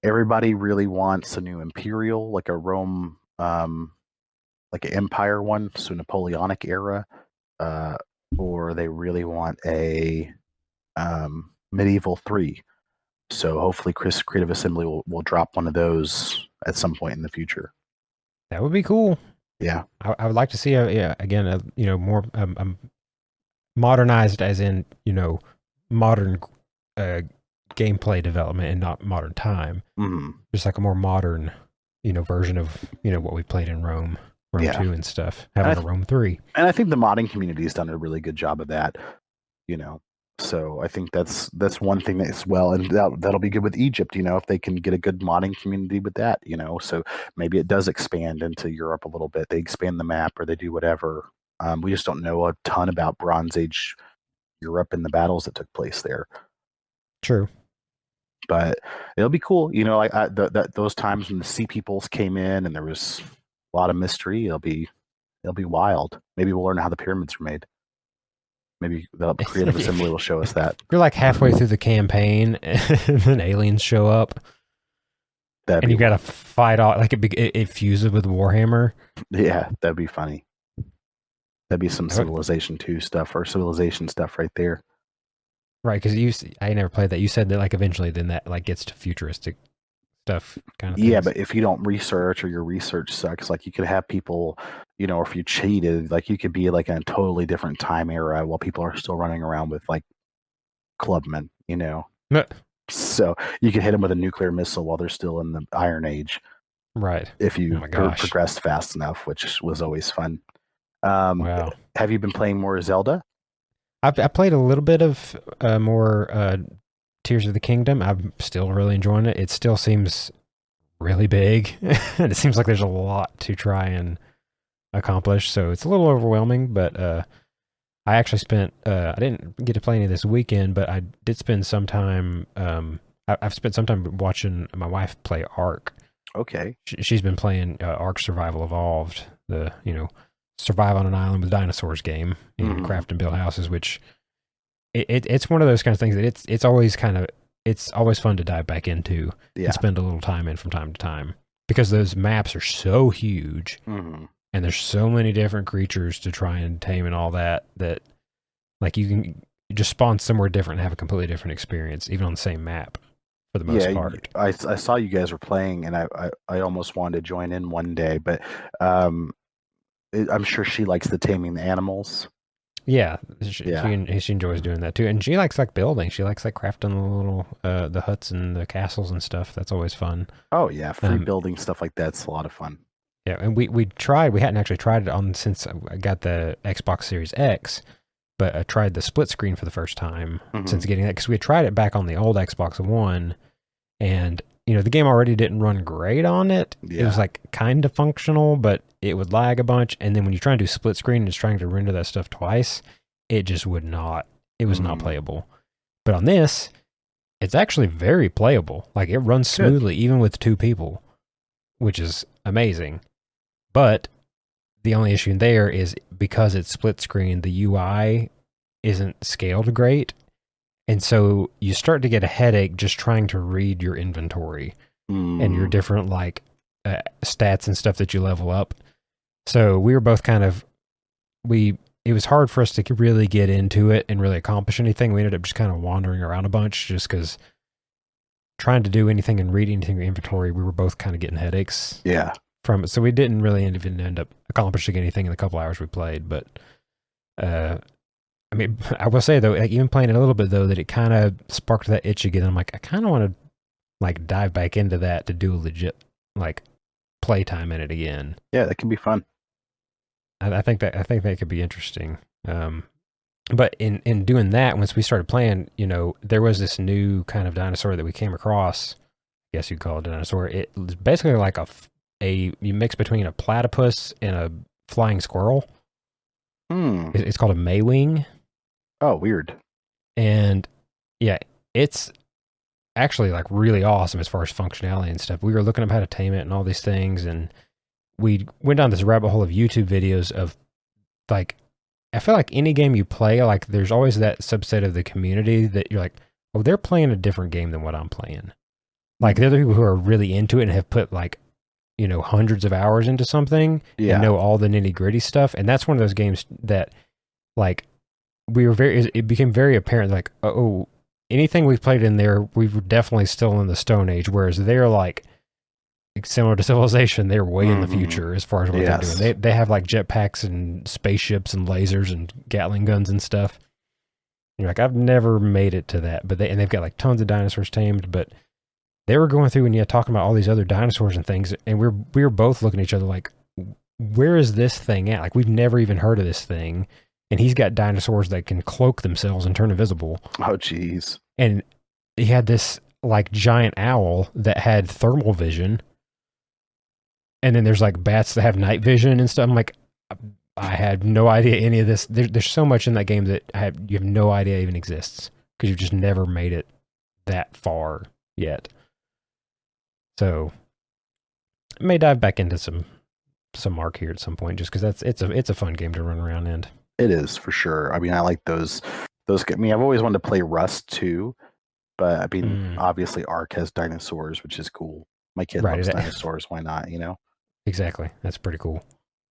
Speaker 2: everybody really wants a new imperial, like a Rome, like an empire one, so Napoleonic era, or they really want a medieval 3. So hopefully, Chris Creative Assembly will drop one of those at some point in the future.
Speaker 1: That would be cool.
Speaker 2: Yeah,
Speaker 1: I would like to see more modernized, as in modern gameplay development and not modern time. Just like a more modern version of what we played in Rome 2 and stuff, having a Rome 3.
Speaker 2: And I think the modding community has done a really good job of that. So I think that's one thing that's well, and that'll be good with Egypt, if they can get a good modding community with that, so maybe it does expand into Europe a little bit. They expand the map or they do whatever. We just don't know a ton about Bronze Age Europe and the battles that took place there.
Speaker 1: True.
Speaker 2: But it'll be cool, like those times when the Sea Peoples came in and there was a lot of mystery. It'll be wild. Maybe we'll learn how the pyramids were made. Maybe the Creative Assembly will show us that.
Speaker 1: You're like halfway through the campaign, and then aliens show up, and you got to fight all like it fuses with Warhammer.
Speaker 2: Yeah, that'd be funny. That'd be some Civilization 2 stuff or Civilization stuff right there.
Speaker 1: Right, because I never played that. You said that like eventually, then that like gets to futuristic stuff kind of things.
Speaker 2: Yeah, but if you don't research or your research sucks, like you could have people, or if you cheated, like you could be like in a totally different time era while people are still running around with like clubmen,
Speaker 1: But
Speaker 2: So you can hit them with a nuclear missile while they're still in the Iron Age.
Speaker 1: Right.
Speaker 2: If
Speaker 1: Oh
Speaker 2: you
Speaker 1: my gosh.
Speaker 2: progressed fast enough, which was always fun.
Speaker 1: Wow.
Speaker 2: Have you been playing more Zelda?
Speaker 1: I played a little bit of more Tears of the Kingdom. I'm still really enjoying it. It still seems really big, and it seems like there's a lot to try and accomplish. So it's a little overwhelming, but I actually spent, I didn't get to play any this weekend, but I did spend some time, I've spent some time watching my wife play Ark.
Speaker 2: Okay.
Speaker 1: She's been playing Ark Survival Evolved, the, survive on an island with dinosaurs game, and craft and build houses, which it's one of those kind of things that it's always fun to dive back into and spend a little time in from time to time, because those maps are so huge. And there's so many different creatures to try and tame and all that like you can just spawn somewhere different and have a completely different experience, even on the same map for the most part.
Speaker 2: I saw you guys were playing, and I almost wanted to join in one day, but I'm sure she likes the taming the animals.
Speaker 1: Yeah, she enjoys doing that too, and she likes building. She likes crafting the little the huts and the castles and stuff. That's always fun.
Speaker 2: Oh yeah, free building stuff like that's a lot of fun.
Speaker 1: Yeah, and we hadn't actually tried it on since I got the Xbox Series X, but I tried the split screen for the first time since getting that, because we had tried it back on the old Xbox One, and the game already didn't run great on it. It was kind of functional, but it would lag a bunch, and then when you try and do split screen and it's trying to render that stuff twice, it just would not. It was not playable. But on this, it's actually very playable. It runs smoothly even with two people, which is amazing. But the only issue there is because it's split screen, the UI isn't scaled great. And so you start to get a headache just trying to read your inventory and your different stats and stuff that you level up. So we were both it was hard for us to really get into it and really accomplish anything. We ended up just kind of wandering around a bunch just because trying to do anything and read anything in your inventory, we were both kind of getting headaches.
Speaker 2: Yeah.
Speaker 1: From it, so we didn't really even end up accomplishing anything in the couple hours we played. But I mean, I will say though, even playing it a little bit though, that it kind of sparked that itch again. I'm like, I kind of want to dive back into that to do a legit playtime in it again.
Speaker 2: Yeah, that can be fun.
Speaker 1: I think that could be interesting. But in doing that, once we started playing, there was this new kind of dinosaur that we came across. I guess you'd call it a dinosaur. It was basically like you mix between a platypus and a flying squirrel. It's called a Maywing.
Speaker 2: Oh, weird.
Speaker 1: And yeah, it's actually really awesome as far as functionality and stuff. We were looking up how to tame it and all these things, and we went down this rabbit hole of YouTube videos of I feel like any game you play, there's always that subset of the community that you're like, oh, they're playing a different game than what I'm playing. They're the people who are really into it and have put hundreds of hours into something and know all the nitty gritty stuff. And that's one of those games that it became very apparent, oh, anything we've played in there, we were definitely still in the Stone Age, whereas they're similar to Civilization, they're way in the future as far as what they're doing. They have jetpacks and spaceships and lasers and Gatling guns and stuff. And you're like, I've never made it to that, but they've got tons of dinosaurs tamed, but they were going through and talking about all these other dinosaurs and things, and we were both looking at each other like, where is this thing at? We've never even heard of this thing, and he's got dinosaurs that can cloak themselves and turn invisible.
Speaker 2: Oh, jeez.
Speaker 1: And he had this giant owl that had thermal vision, and then there's bats that have night vision and stuff. I'm like, I had no idea any of this. There's so much in that game that you have no idea even exists because you've just never made it that far yet. So I may dive back into some Ark here at some point, just because it's a fun game to run around in.
Speaker 2: It is, for sure. I mean, I like those. I mean, I've always wanted to play Rust too, but I mean, obviously Ark has dinosaurs, which is cool. My kid loves dinosaurs. Why not?
Speaker 1: Exactly. That's pretty cool.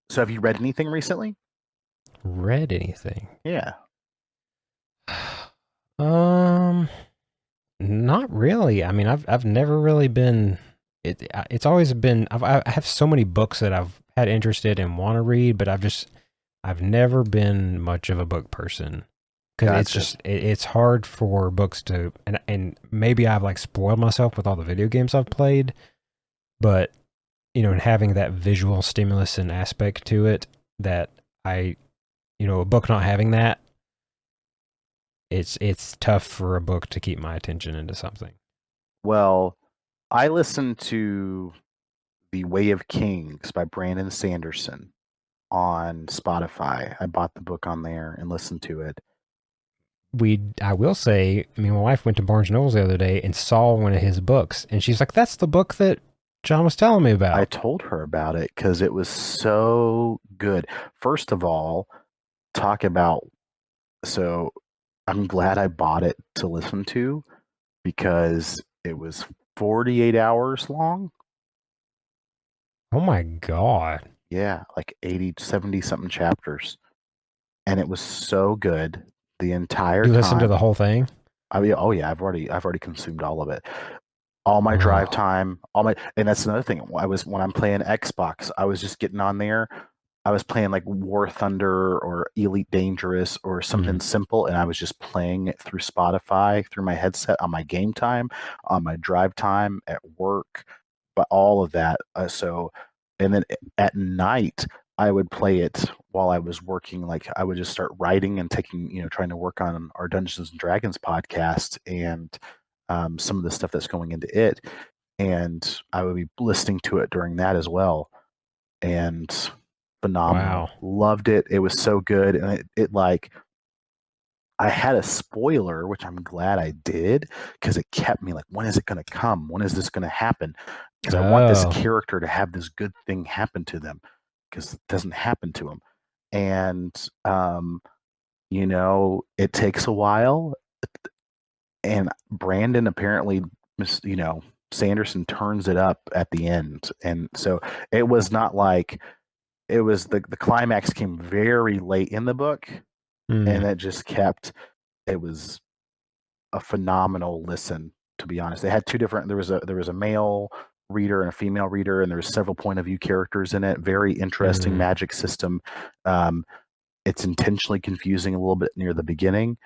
Speaker 2: So, have you read anything recently?
Speaker 1: Read anything?
Speaker 2: Yeah.
Speaker 1: Not really. I mean, I've never really been. It's always been. I have so many books that I've had interest in and want to read, but I've never been much of a book person because it's just it's hard for books to, and maybe I've like spoiled myself with all the video games I've played, but and having that visual stimulus and aspect to it that a book not having that, it's tough for a book to keep my attention into something.
Speaker 2: Well, I listened to The Way of Kings by Brandon Sanderson on Spotify. I bought the book on there and listened to it.
Speaker 1: I will say, my wife went to Barnes & Nobles the other day and saw one of his books, and she's like, that's the book that John was telling me about.
Speaker 2: I told her about it because it was so good. First of all, so I'm glad I bought it to listen to because it was 48 hours long.
Speaker 1: Oh my God.
Speaker 2: Yeah, like 80, 70 something chapters. And it was so good the entire time.
Speaker 1: You listened to the whole thing?
Speaker 2: I mean, oh yeah, I've already consumed all of it. All my drive time, and that's another thing. When I'm playing Xbox, I was just getting on there. I was playing like War Thunder or Elite Dangerous or something simple, and I was just playing it through Spotify, through my headset, on my game time, on my drive time, at work, but all of that. And then at night, I would play it while I was working. Like I would just start writing and trying to work on our Dungeons and Dragons podcast and some of the stuff that's going into it. And I would be listening to it during that as well. And phenomenal.
Speaker 1: Wow.
Speaker 2: Loved it. It was so good. And it like, I had a spoiler, which I'm glad I did, because it kept me like, when is it going to come? When is this going to happen? Because I want this character to have this good thing happen to them, because it doesn't happen to them. And, it takes a while. And Brandon apparently, Sanderson turns it up at the end. And so it was not like, it was the climax came very late in the book, and it was a phenomenal listen, to be honest. They had two different, there was a male reader and a female reader, and there was several point of view characters in it. Very interesting magic system. It's intentionally confusing a little bit near the beginning,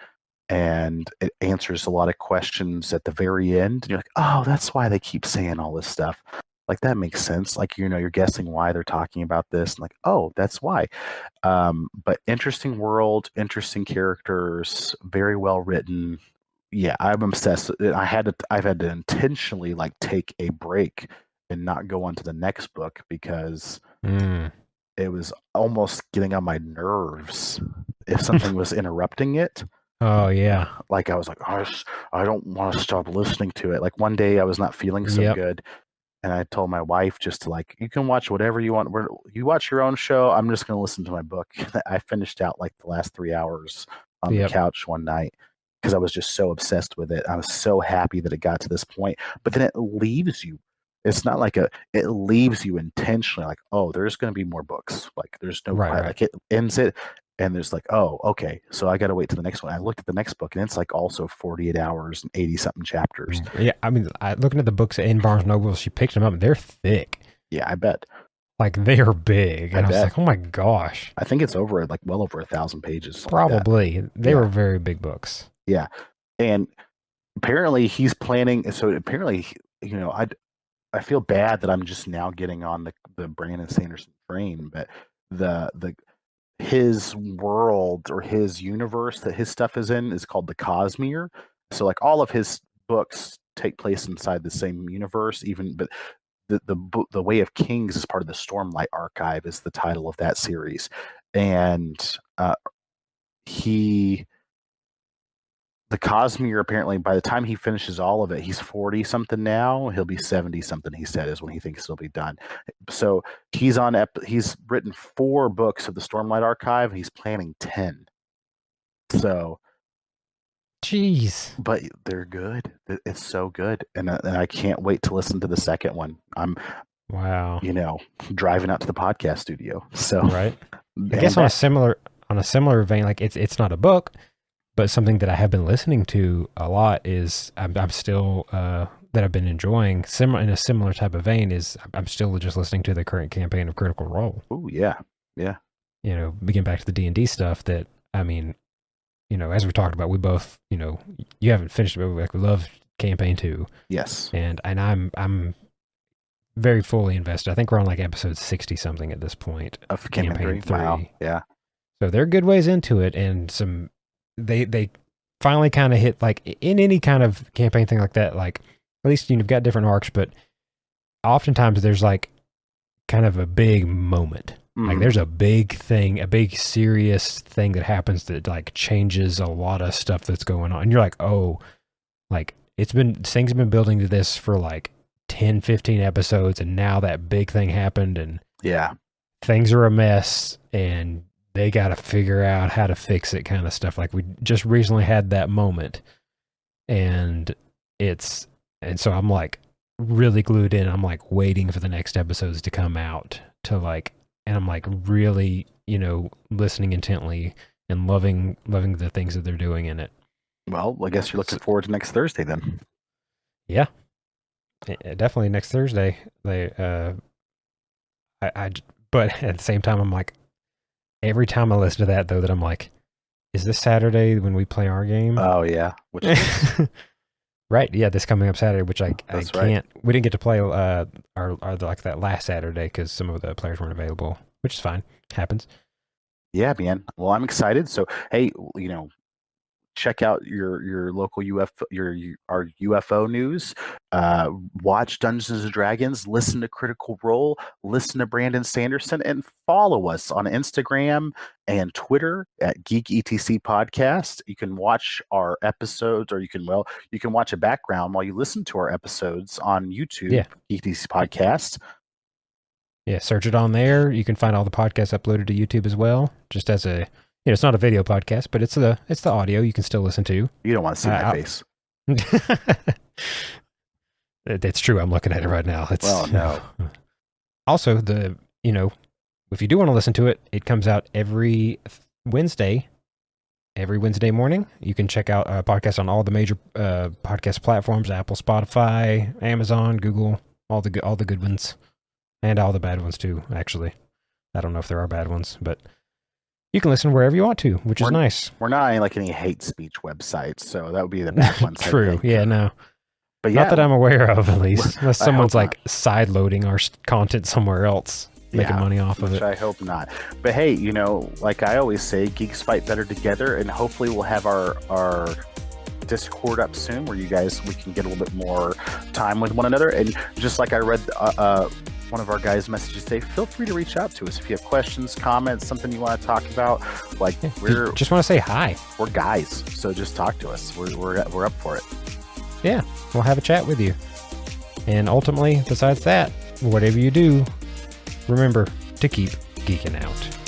Speaker 2: and it answers a lot of questions at the very end. And you're like, oh, that's why they keep saying all this stuff. Like, that makes sense. Like, you're guessing why they're talking about this. And like, oh, that's why. But interesting world, interesting characters, very well written. Yeah, I'm obsessed. I've had to intentionally like take a break and not go on to the next book because it was almost getting on my nerves if something was interrupting it.
Speaker 1: Oh yeah.
Speaker 2: Like I was like, I don't want to stop listening to it. Like one day I was not feeling so good, and I told my wife just to like, you can watch whatever you want. You watch your own show. I'm just going to listen to my book. I finished out like the last 3 hours on the couch one night because I was just so obsessed with it. I was so happy that it got to this point, but then it leaves you. It's not like it leaves you intentionally like, oh, there's going to be more books. Like there's no,
Speaker 1: right.
Speaker 2: Like it ends it. And there's like, oh, okay, so I got to wait to the next one. I looked at the next book, and it's like also 48 hours and 80-something chapters.
Speaker 1: Yeah, I mean, looking at the books in Barnes & Noble, she picked them up, and they're thick.
Speaker 2: Yeah, I bet.
Speaker 1: Like, they are big. And I was like, oh my gosh.
Speaker 2: I think it's well over 1,000 pages.
Speaker 1: Probably. Like they were very big books.
Speaker 2: Yeah. And apparently he's planning, so apparently, I feel bad that I'm just now getting on the Brandon Sanderson train, but his world or his universe that his stuff is in is called the Cosmere. So like all of his books take place inside the same universe, but the Way of Kings is part of the Stormlight Archive is the title of that series. And the Cosmere, apparently by the time he finishes all of it, he's 40 something now. He'll be 70 something, he said, is when he thinks it'll be done. So he's written 4 books of the Stormlight Archive. He's planning 10. So,
Speaker 1: jeez,
Speaker 2: but they're good. It's so good, and I can't wait to listen to the second one. I'm driving out to the podcast studio. So
Speaker 1: right, I guess on a similar vein, like it's not a book, but something that I have been listening to a lot is I'm still that I've been enjoying in a similar type of vein is I'm still just listening to the current campaign of Critical Role.
Speaker 2: Oh yeah.
Speaker 1: Begin back to the D&D stuff that, I mean, as we talked about, we both, you haven't finished it, but we love campaign 2.
Speaker 2: Yes.
Speaker 1: And I'm very fully invested. I think we're on like episode 60 something at this point
Speaker 2: of campaign 3. Wow. Yeah.
Speaker 1: So they're good ways into it, and they finally kind of hit, like in any kind of campaign thing like that, like at least you've got different arcs, but oftentimes there's like kind of a big moment. Like there's a big thing, a big serious thing that happens that like changes a lot of stuff that's going on. And you're like, oh, like things have been building to this for like 10, 15 episodes, and now that big thing happened, and things are a mess, and they got to figure out how to fix it, kind of stuff. Like we just recently had that moment, and so I'm like really glued in. I'm like waiting for the next episodes to come out to like, and I'm like really, listening intently and loving the things that they're doing in it.
Speaker 2: Well, I guess you're looking forward to next Thursday then.
Speaker 1: Yeah, definitely next Thursday. But at the same time, I'm like, every time I listen to that though, that I'm like, is this Saturday when we play our game?
Speaker 2: Oh yeah, which is
Speaker 1: right? Yeah, this coming up Saturday, which I can't. Right. We didn't get to play our like that last Saturday because some of the players weren't available, which is fine. Happens.
Speaker 2: Yeah, man. Well, I'm excited. So hey, check out your local our UFO news. Watch Dungeons and Dragons. Listen to Critical Role. Listen to Brandon Sanderson, and follow us on Instagram and Twitter at Geek ETC Podcast. You can watch our episodes, or you can watch a background while you listen to our episodes on YouTube.
Speaker 1: Yeah.
Speaker 2: ETC Podcast.
Speaker 1: Yeah, search it on there. You can find all the podcasts uploaded to YouTube as well. Just as a it's not a video podcast, but it's the audio you can still listen to.
Speaker 2: You don't want to see my face.
Speaker 1: It's true. I'm looking at it right now.
Speaker 2: Well, no.
Speaker 1: Also, if you do want to listen to it, it comes out every Wednesday morning. You can check out a podcast on all the major podcast platforms: Apple, Spotify, Amazon, Google, all the good ones, and all the bad ones too. Actually, I don't know if there are bad ones, but you can listen wherever you want to, which is nice.
Speaker 2: We're not like any hate speech websites, so that would be the bad ones.
Speaker 1: True. Yeah, no. But not that I'm aware of, at least. Unless someone's like side-loading our content somewhere else, making money off of it.
Speaker 2: I hope not. But hey, like I always say, geeks fight better together, and hopefully we'll have our Discord up soon where we can get a little bit more time with one another. And just like I read one of our guys' messages today, feel free to reach out to us if you have questions, comments, something you want to talk about. Like
Speaker 1: we just want to say hi.
Speaker 2: We're guys, so just talk to us. We're up for it.
Speaker 1: Yeah, we'll have a chat with you. And ultimately, besides that, whatever you do, remember to keep geeking out.